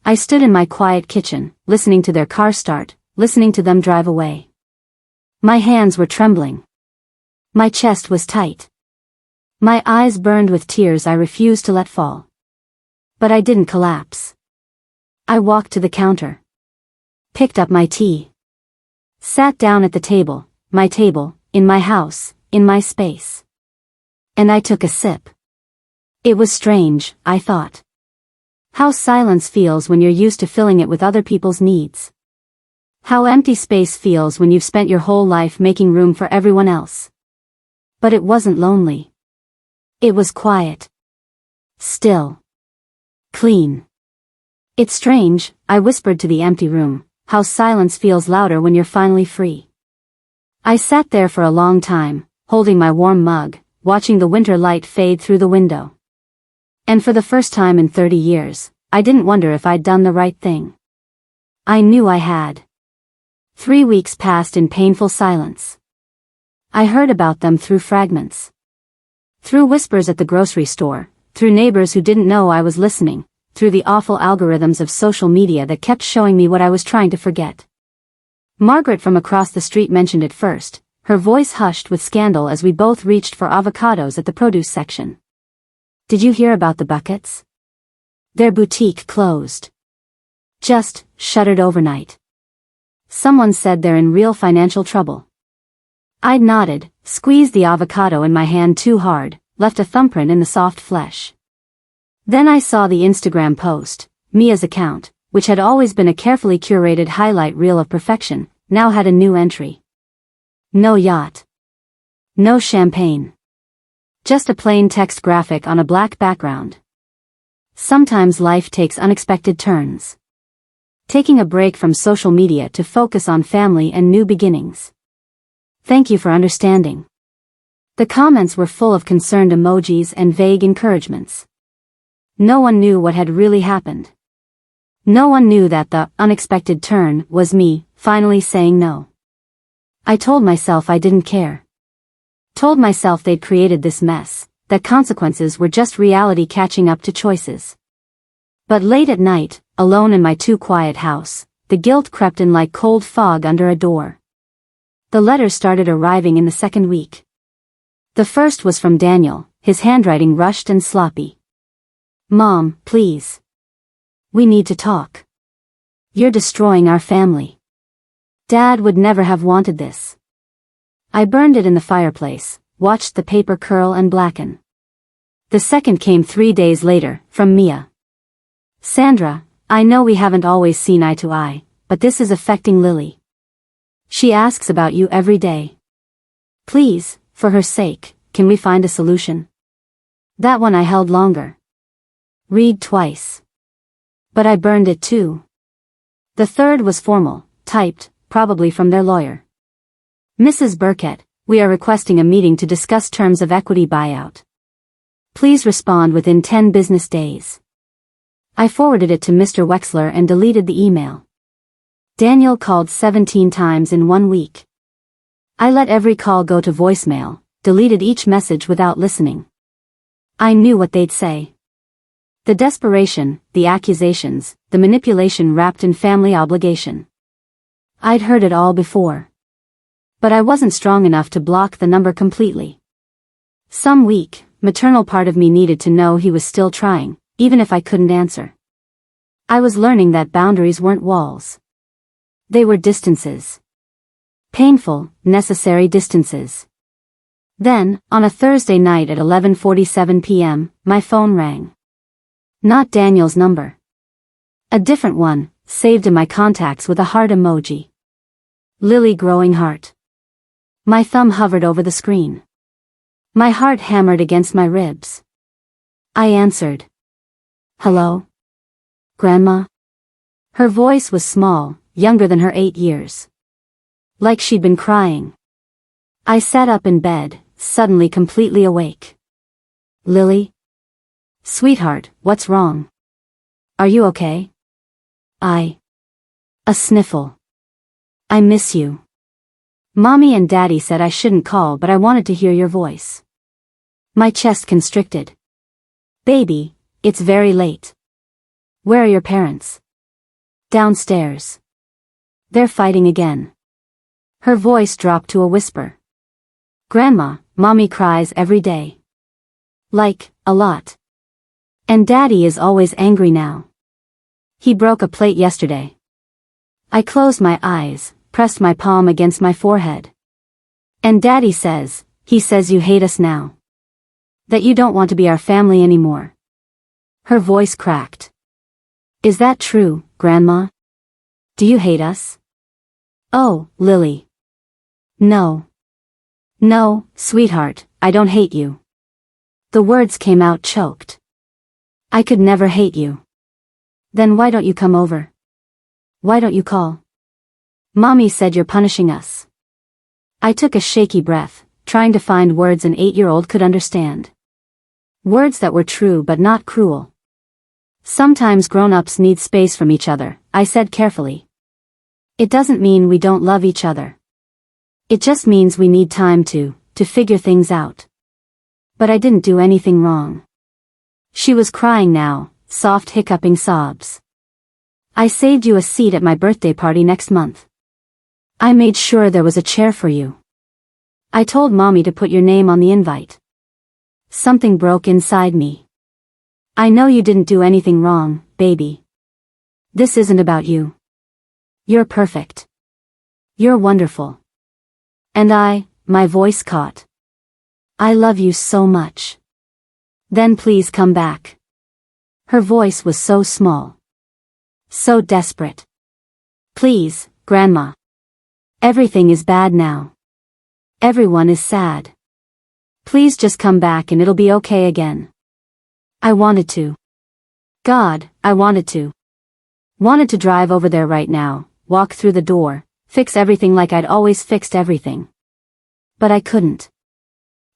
I stood in my quiet kitchen, listening to their car start, listening to them drive away. My hands were trembling. My chest was tight. My eyes burned with tears I refused to let fall. But I didn't collapse. I walked to the counter. Picked up my tea. Sat down at the table, my table, in my house, in my space. And I took a sip. It was strange, I thought. How silence feels when you're used to filling it with other people's needs. How empty space feels when you've spent your whole life making room for everyone else. But it wasn't lonely. It was quiet. Still. Clean. It's strange, I whispered to the empty room, how silence feels louder when you're finally free. I sat there for a long time, holding my warm mug, watching the winter light fade through the window. And for the first time in 30 years, I didn't wonder if I'd done the right thing. I knew I had. 3 weeks passed in painful silence. I heard about them through fragments. Through whispers at the grocery store, through neighbors who didn't know I was listening, through the awful algorithms of social media that kept showing me what I was trying to forget. Margaret from across the street mentioned it first, her voice hushed with scandal as we both reached for avocados at the produce section. Did you hear about the Buckets? Their boutique closed. Just shuttered overnight. Someone said they're in real financial trouble. I nodded, squeezed the avocado in my hand too hard, left a thumbprint in the soft flesh. Then I saw the Instagram post. Mia's account, which had always been a carefully curated highlight reel of perfection, now had a new entry. No yacht. No champagne. Just a plain text graphic on a black background. Sometimes life takes unexpected turns. Taking a break from social media to focus on family and new beginnings. Thank you for understanding. The comments were full of concerned emojis and vague encouragements. No one knew what had really happened. No one knew that the unexpected turn was me, finally saying no. I told myself I didn't care. Told myself they'd created this mess, that consequences were just reality catching up to choices. But late at night, alone in my too quiet house, the guilt crept in like cold fog under a door. The letters started arriving in the second week. The first was from Daniel, his handwriting rushed and sloppy. Mom, please. We need to talk. You're destroying our family. Dad would never have wanted this. I burned it in the fireplace, watched the paper curl and blacken. The second came 3 days later, from Mia. Sandra, I know we haven't always seen eye to eye, but this is affecting Lily. She asks about you every day. Please, for her sake, can we find a solution? That one I held longer. Read twice. But I burned it too. The third was formal, typed, probably from their lawyer. Mrs. Burkett, we are requesting a meeting to discuss terms of equity buyout. Please respond within 10 business days. I forwarded it to Mr. Wexler and deleted the email. Daniel called 17 times in 1 week. I let every call go to voicemail, deleted each message without listening. I knew what they'd say. The desperation, the accusations, the manipulation wrapped in family obligation. I'd heard it all before. But I wasn't strong enough to block the number completely. Some weak, maternal part of me needed to know he was still trying, even if I couldn't answer. I was learning that boundaries weren't walls. They were distances. Painful, necessary distances. Then, on a Thursday night at 11:47 p.m., my phone rang. Not Daniel's number. A different one, saved in my contacts with a heart emoji. Lily growing heart. My thumb hovered over the screen. My heart hammered against my ribs. I answered. Hello? Grandma? Her voice was small, younger than her 8 years. Like she'd been crying. I sat up in bed, suddenly completely awake. Lily? Sweetheart, what's wrong? Are you okay? A sniffle. I miss you. Mommy and Daddy said I shouldn't call, but I wanted to hear your voice. My chest constricted. Baby, it's very late. Where are your parents? Downstairs. They're fighting again. Her voice dropped to a whisper. Grandma, Mommy cries every day. Like, a lot. And Daddy is always angry now. He broke a plate yesterday. I closed my eyes, pressed my palm against my forehead. And Daddy says, he says you hate us now. That you don't want to be our family anymore. Her voice cracked. Is that true, Grandma? Do you hate us? Oh, Lily. No. No, sweetheart, I don't hate you. The words came out choked. I could never hate you. Then why don't you come over? Why don't you call? Mommy said you're punishing us. I took a shaky breath, trying to find words an 8-year-old could understand. Words that were true but not cruel. Sometimes grown-ups need space from each other, I said carefully. It doesn't mean we don't love each other. It just means we need time to figure things out. But I didn't do anything wrong. She was crying now, soft hiccuping sobs. I saved you a seat at my birthday party next month. I made sure there was a chair for you. I told Mommy to put your name on the invite. Something broke inside me. I know you didn't do anything wrong, baby. This isn't about you. You're perfect. You're wonderful. And my voice caught. I love you so much. Then please come back. Her voice was so small. So desperate. Please, Grandma. Everything is bad now. Everyone is sad. Please just come back and it'll be okay again. I wanted to. God, I wanted to. Wanted to drive over there right now, walk through the door, fix everything like I'd always fixed everything. But I couldn't.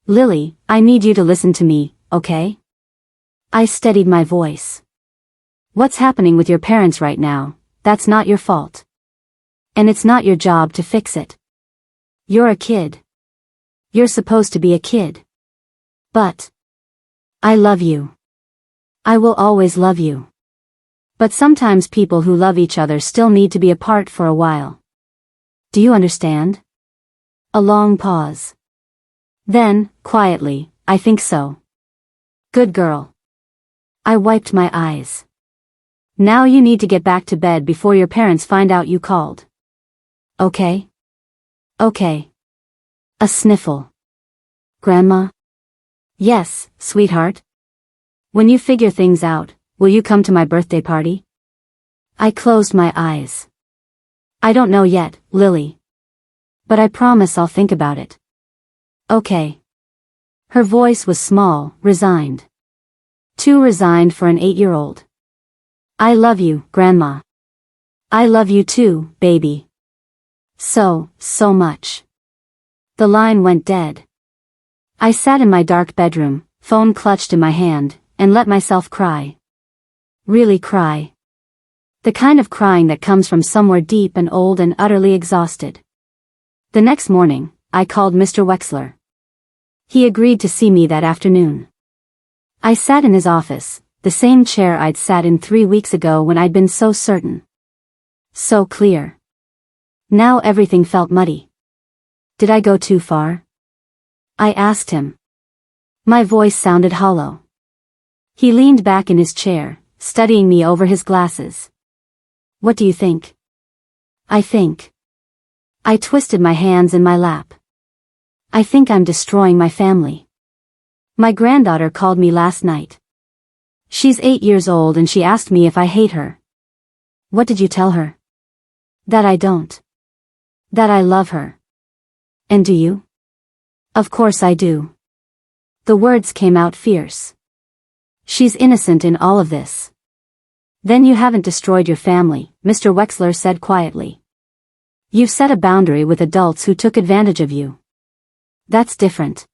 Lily, I need you to listen to me, okay? I steadied my voice. What's happening with your parents right now, that's not your fault. And it's not your job to fix it. You're a kid. You're supposed to be a kid. But I love you. I will always love you. But sometimes people who love each other still need to be apart for a while. Do you understand? A long pause. Then, quietly, I think so. Good girl. I wiped my eyes. Now you need to get back to bed before your parents find out you called. Okay? Okay. A sniffle. Grandma? Yes, sweetheart. When you figure things out, will you come to my birthday party? I closed my eyes. I don't know yet, Lily. But I promise I'll think about it. Okay. Her voice was small, resigned. Too resigned for an 8-year-old. I love you, Grandma. I love you too, baby. So much. The line went dead. I sat in my dark bedroom, phone clutched in my hand, and let myself cry. Really cry. The kind of crying that comes from somewhere deep and old and utterly exhausted. The next morning, I called Mr. Wexler. He agreed to see me that afternoon. I sat in his office, the same chair I'd sat in 3 weeks ago when I'd been so certain. So clear. Now everything felt muddy. Did I go too far? I asked him. My voice sounded hollow. He leaned back in his chair, studying me over his glasses. What do you think? I twisted my hands in my lap. I think I'm destroying my family. My granddaughter called me last night. She's 8 years old and she asked me if I hate her. What did you tell her? That I don't. That I love her. And do you? Of course I do. The words came out fierce. She's innocent in all of this. Then you haven't destroyed your family, Mr. Wexler said quietly. You've set a boundary with adults who took advantage of you. That's different.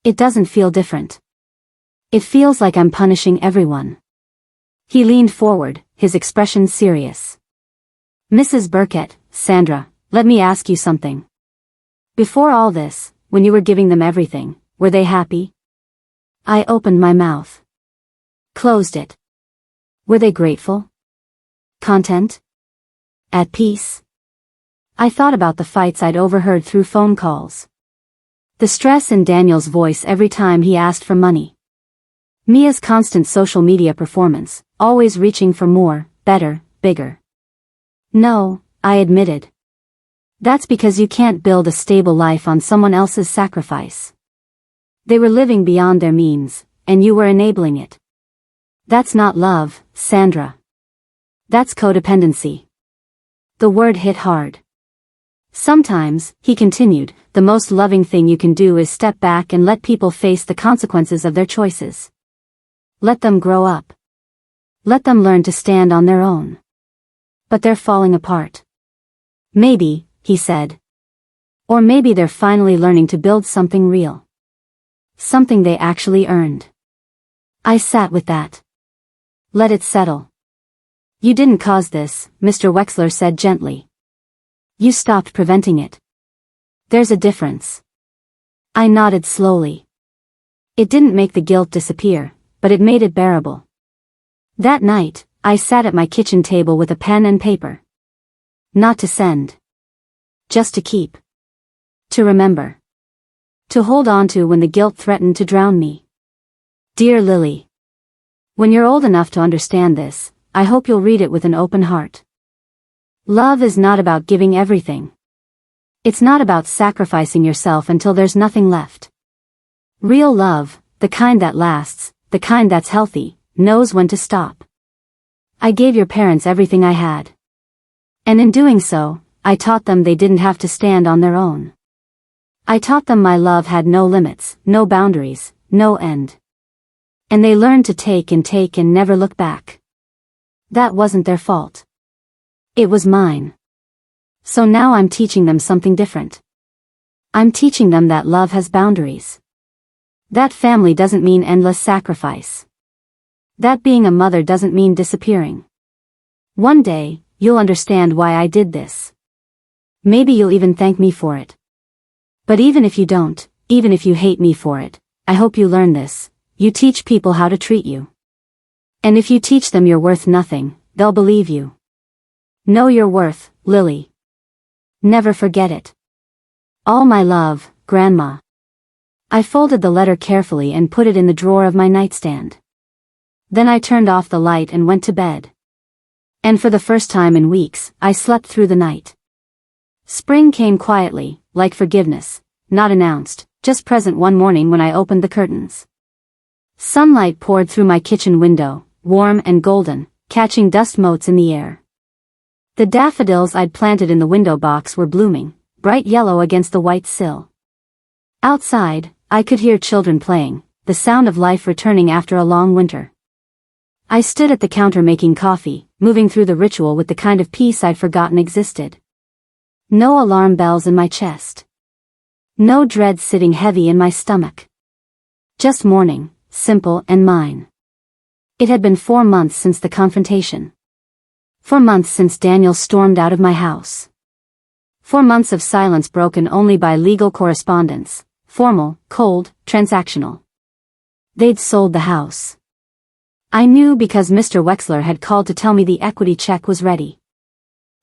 It doesn't feel different. It feels like I'm punishing everyone. He leaned forward, his expression serious. Mrs. Burkett, Sandra, let me ask you something. Before all this, when you were giving them everything, were they happy? I opened my mouth. Closed it. Were they grateful? Content? At peace? I thought about the fights I'd overheard through phone calls. The stress in Daniel's voice every time he asked for money. Mia's constant social media performance, always reaching for more, better, bigger. No, I admitted. That's because you can't build a stable life on someone else's sacrifice. They were living beyond their means, and you were enabling it. That's not love, Sandra. That's codependency. The word hit hard. Sometimes, he continued, the most loving thing you can do is step back and let people face the consequences of their choices. Let them grow up. Let them learn to stand on their own. But they're falling apart. Maybe, he said. Or maybe they're finally learning to build something real. Something they actually earned. I sat with that. Let it settle. You didn't cause this, Mr. Wexler said gently. You stopped preventing it. There's a difference. I nodded slowly. It didn't make the guilt disappear, but it made it bearable. That night, I sat at my kitchen table with a pen and paper. Not to send. Just to keep. To remember. To hold on to when the guilt threatened to drown me. Dear Lily. When you're old enough to understand this, I hope you'll read it with an open heart. Love is not about giving everything. It's not about sacrificing yourself until there's nothing left. Real love, the kind that lasts, the kind that's healthy, knows when to stop. I gave your parents everything I had. And in doing so, I taught them they didn't have to stand on their own. I taught them my love had no limits, no boundaries, no end. And they learned to take and never look back. That wasn't their fault. It was mine. So now I'm teaching them something different. I'm teaching them that love has boundaries. That family doesn't mean endless sacrifice. That being a mother doesn't mean disappearing. One day, you'll understand why I did this. Maybe you'll even thank me for it. But even if you don't, even if you hate me for it, I hope you learn this. You teach people how to treat you. And if you teach them you're worth nothing, they'll believe you. Know your worth, Lily. Never forget it. All my love, Grandma. I folded the letter carefully and put it in the drawer of my nightstand. Then I turned off the light and went to bed. And for the first time in weeks, I slept through the night. Spring came quietly, like forgiveness, not announced, just present one morning when I opened the curtains. Sunlight poured through my kitchen window, warm and golden, catching dust motes in the air. The daffodils I'd planted in the window box were blooming, bright yellow against the white sill. Outside, I could hear children playing, the sound of life returning after a long winter. I stood at the counter making coffee, moving through the ritual with the kind of peace I'd forgotten existed. No alarm bells in my chest. No dread sitting heavy in my stomach. Just morning, simple and mine. It had been 4 months since the confrontation. 4 months since Daniel stormed out of my house. 4 months of silence broken only by legal correspondence, formal, cold, transactional. They'd sold the house. I knew because Mr. Wexler had called to tell me the equity check was ready.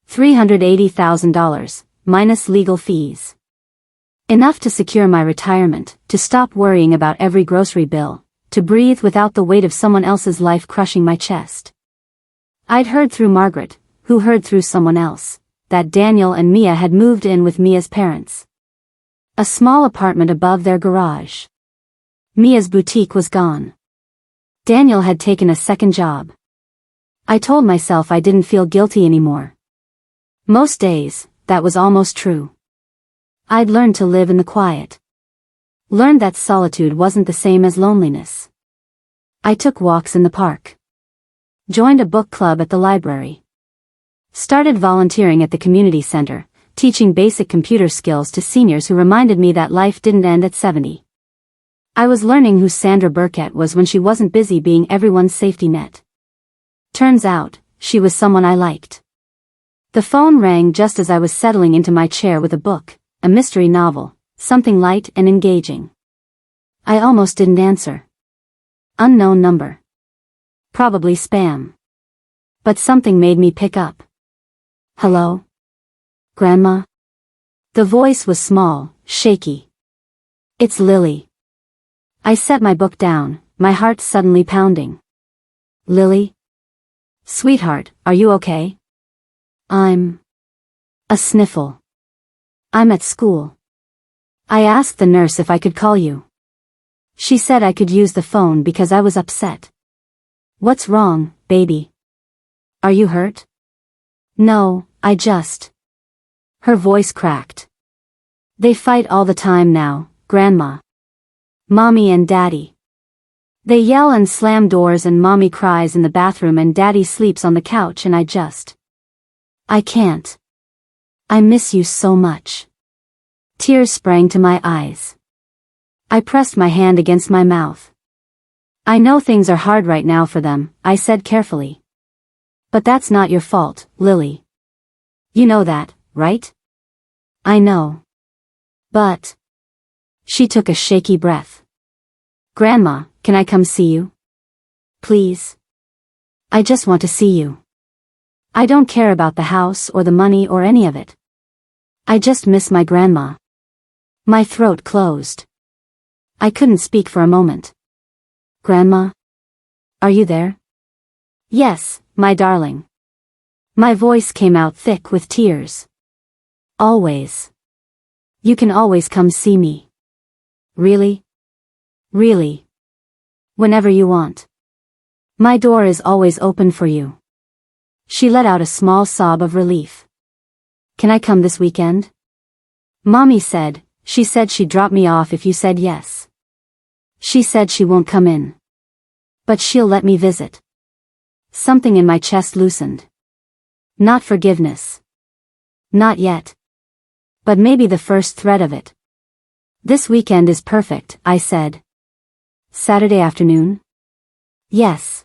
$380,000, minus legal fees. Enough to secure my retirement, to stop worrying about every grocery bill, to breathe without the weight of someone else's life crushing my chest. I'd heard through Margaret, who heard through someone else, that Daniel and Mia had moved in with Mia's parents. A small apartment above their garage. Mia's boutique was gone. Daniel had taken a second job. I told myself I didn't feel guilty anymore. Most days, that was almost true. I'd learned to live in the quiet. Learned that solitude wasn't the same as loneliness. I took walks in the park. Joined a book club at the library. Started volunteering at the community center, teaching basic computer skills to seniors who reminded me that life didn't end at 70. I was learning who Sandra Burkett was when she wasn't busy being everyone's safety net. Turns out, she was someone I liked. The phone rang just as I was settling into my chair with a book. A mystery novel, something light and engaging. I almost didn't answer. Unknown number. Probably spam. But something made me pick up. Hello? Grandma? The voice was small, shaky. It's Lily. I set my book down, my heart suddenly pounding. Lily? Sweetheart, are you okay? I'm... A sniffle. I'm at school. I asked the nurse if I could call you. She said I could use the phone because I was upset. What's wrong, baby? Are you hurt? No, I just... Her voice cracked. They fight all the time now, Grandma. Mommy and Daddy. They yell and slam doors and Mommy cries in the bathroom and Daddy sleeps on the couch and I can't. I miss you so much. Tears sprang to my eyes. I pressed my hand against my mouth. I know things are hard right now for them, I said carefully. But that's not your fault, Lily. You know that, right? I know. But... She took a shaky breath. Grandma, can I come see you? Please. I just want to see you. I don't care about the house or the money or any of it. I just miss my grandma. My throat closed. I couldn't speak for a moment. Grandma? Are you there? Yes, my darling. My voice came out thick with tears. Always. You can always come see me. Really? Really. Whenever you want. My door is always open for you. She let out a small sob of relief. Can I come this weekend? Mommy said, she said she'd drop me off if you said yes. She said she won't come in. But she'll let me visit. Something in my chest loosened. Not forgiveness. Not yet. But maybe the first thread of it. This weekend is perfect, I said. Saturday afternoon? Yes.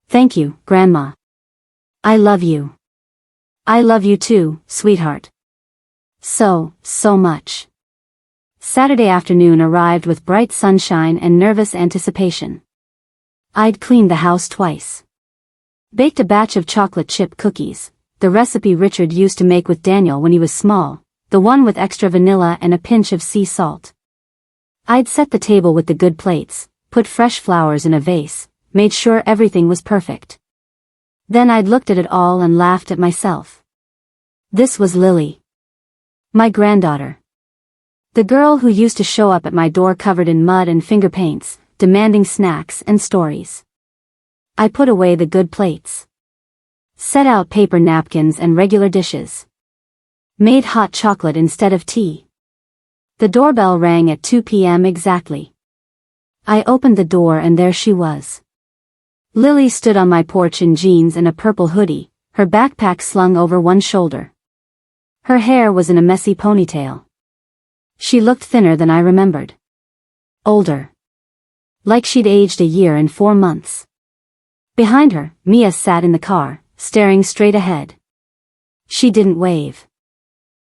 Thank you, Grandma. I love you. I love you too, sweetheart. So much. Saturday afternoon arrived with bright sunshine and nervous anticipation. I'd cleaned the house twice. Baked a batch of chocolate chip cookies, the recipe Richard used to make with Daniel when he was small, the one with extra vanilla and a pinch of sea salt. I'd set the table with the good plates, put fresh flowers in a vase, made sure everything was perfect. Then I'd looked at it all and laughed at myself. This was Lily. My granddaughter. The girl who used to show up at my door covered in mud and finger paints, demanding snacks and stories. I put away the good plates. Set out paper napkins and regular dishes. Made hot chocolate instead of tea. The doorbell rang at 2 p.m. exactly. I opened the door and there she was. Lily stood on my porch in jeans and a purple hoodie, her backpack slung over one shoulder. Her hair was in a messy ponytail. She looked thinner than I remembered. Older. Like she'd aged a year and 4 months. Behind her, Mia sat in the car, staring straight ahead. She didn't wave.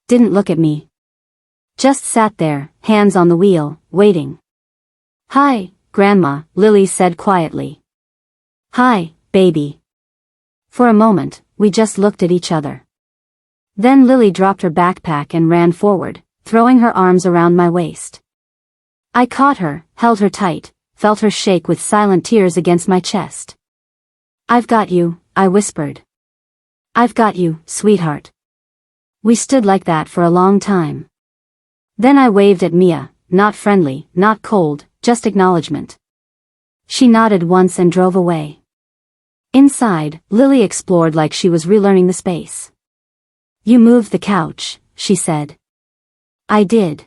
Didn't look at me. Just sat there, hands on the wheel, waiting. "Hi, Grandma," Lily said quietly. "Hi, baby." For a moment, we just looked at each other. Then Lily dropped her backpack and ran forward, throwing her arms around my waist. I caught her, held her tight, felt her shake with silent tears against my chest. "I've got you," I whispered. "I've got you, sweetheart." We stood like that for a long time. Then I waved at Mia, not friendly, not cold, just acknowledgement. She nodded once and drove away. Inside, Lily explored like she was relearning the space. "You moved the couch," she said. "I did.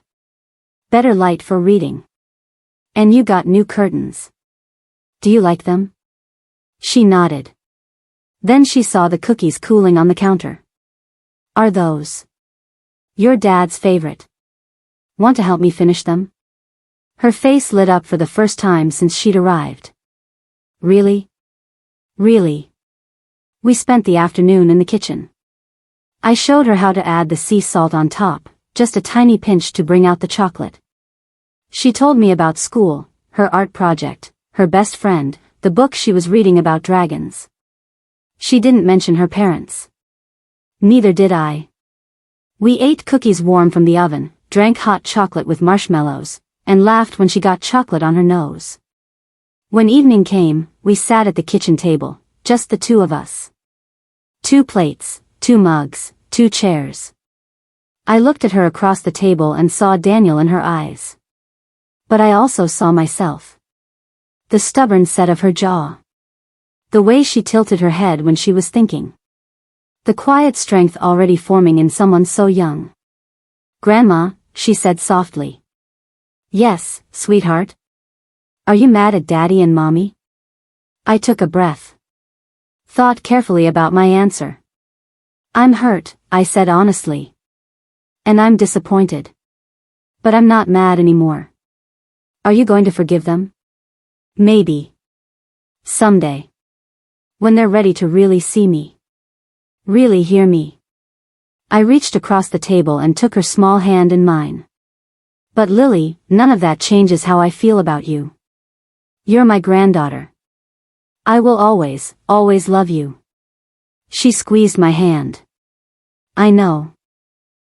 Better light for reading. And you got new curtains. Do you like them?" She nodded. Then she saw the cookies cooling on the counter. "Are those your dad's favorite? Want to help me finish them?" Her face lit up for the first time since she'd arrived. "Really? Really?" We spent the afternoon in the kitchen. I showed her how to add the sea salt on top, just a tiny pinch to bring out the chocolate. She told me about school, her art project, her best friend, the book she was reading about dragons. She didn't mention her parents. Neither did I. We ate cookies warm from the oven, drank hot chocolate with marshmallows, and laughed when she got chocolate on her nose. When evening came, we sat at the kitchen table, just the two of us. 2 plates, 2 mugs, 2 chairs. I looked at her across the table and saw Daniel in her eyes. But I also saw myself. The stubborn set of her jaw. The way she tilted her head when she was thinking. The quiet strength already forming in someone so young. "Grandma," she said softly. "Yes, sweetheart? Are you mad at Daddy and Mommy?" I took a breath. Thought carefully about my answer. "I'm hurt," I said honestly. "And I'm disappointed. But I'm not mad anymore." "Are you going to forgive them?" "Maybe. Someday. When they're ready to really see me. Really hear me." I reached across the table and took her small hand in mine. "But Lily, none of that changes how I feel about you. You're my granddaughter. I will always, always love you." She squeezed my hand. "I know."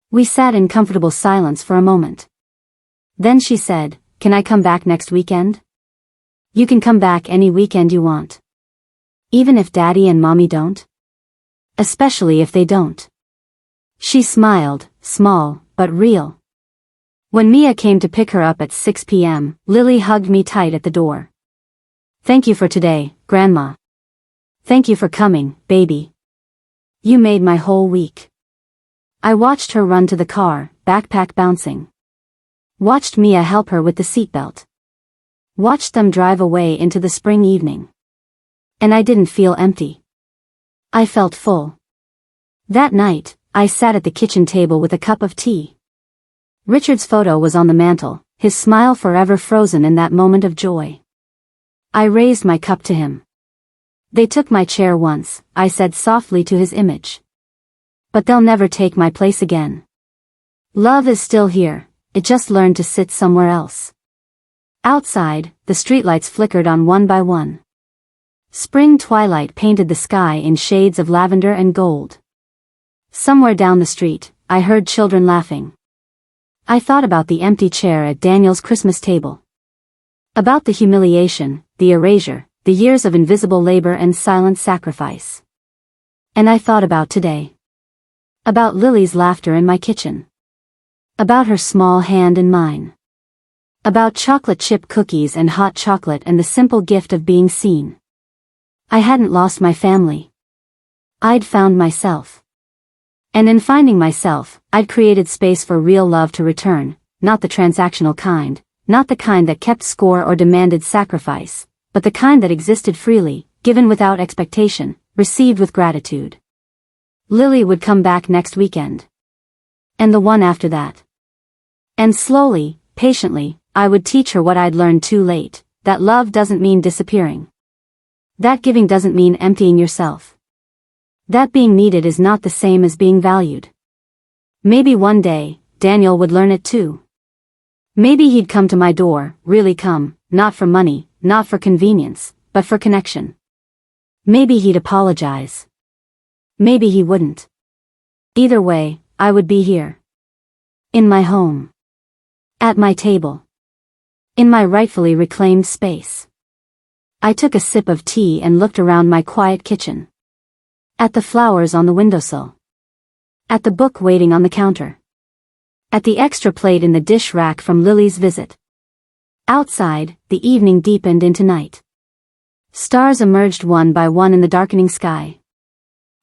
We sat in comfortable silence for a moment. Then she said, "Can I come back next weekend?" "You can come back any weekend you want. Even if Daddy and Mommy don't? Especially if they don't." She smiled, small, but real. When Mia came to pick her up at 6 p.m., Lily hugged me tight at the door. "Thank you for today, Grandma. Thank you for coming, baby. You made my whole week." I watched her run to the car, backpack bouncing. Watched Mia help her with the seatbelt. Watched them drive away into the spring evening. And I didn't feel empty. I felt full. That night, I sat at the kitchen table with a cup of tea. Richard's photo was on the mantel, his smile forever frozen in that moment of joy. I raised my cup to him. "They took my chair once," I said softly to his image. "But they'll never take my place again. Love is still here, it just learned to sit somewhere else." Outside, the streetlights flickered on one by one. Spring twilight painted the sky in shades of lavender and gold. Somewhere down the street, I heard children laughing. I thought about the empty chair at Daniel's Christmas table. About the humiliation, the erasure, the years of invisible labor and silent sacrifice. And I thought about today. About Lily's laughter in my kitchen. About her small hand in mine. About chocolate chip cookies and hot chocolate and the simple gift of being seen. I hadn't lost my family. I'd found myself. And in finding myself, I'd created space for real love to return, not the transactional kind, not the kind that kept score or demanded sacrifice, but the kind that existed freely, given without expectation, received with gratitude. Lily would come back next weekend. And the one after that. And slowly, patiently, I would teach her what I'd learned too late, that love doesn't mean disappearing. That giving doesn't mean emptying yourself. That being needed is not the same as being valued. Maybe one day, Daniel would learn it too. Maybe he'd come to my door, really come, not for money, not for convenience, but for connection. Maybe he'd apologize. Maybe he wouldn't. Either way, I would be here. In my home. At my table. In my rightfully reclaimed space. I took a sip of tea and looked around my quiet kitchen. At the flowers on the windowsill. At the book waiting on the counter. At the extra plate in the dish rack from Lily's visit. Outside, the evening deepened into night. Stars emerged one by one in the darkening sky.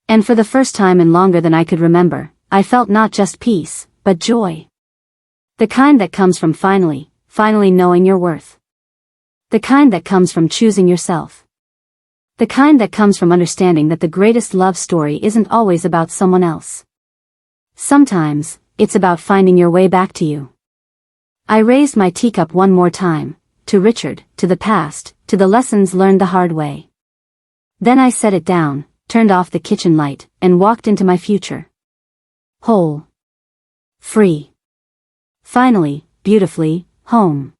And for the first time in longer than I could remember, I felt not just peace, but joy. The kind that comes from finally knowing your worth. The kind that comes from choosing yourself. The kind that comes from understanding that the greatest love story isn't always about someone else. Sometimes, it's about finding your way back to you. I raised my teacup one more time, to Richard, to the past, to the lessons learned the hard way. Then I set it down, turned off the kitchen light, and walked into my future. Whole. Free. Finally, beautifully, home.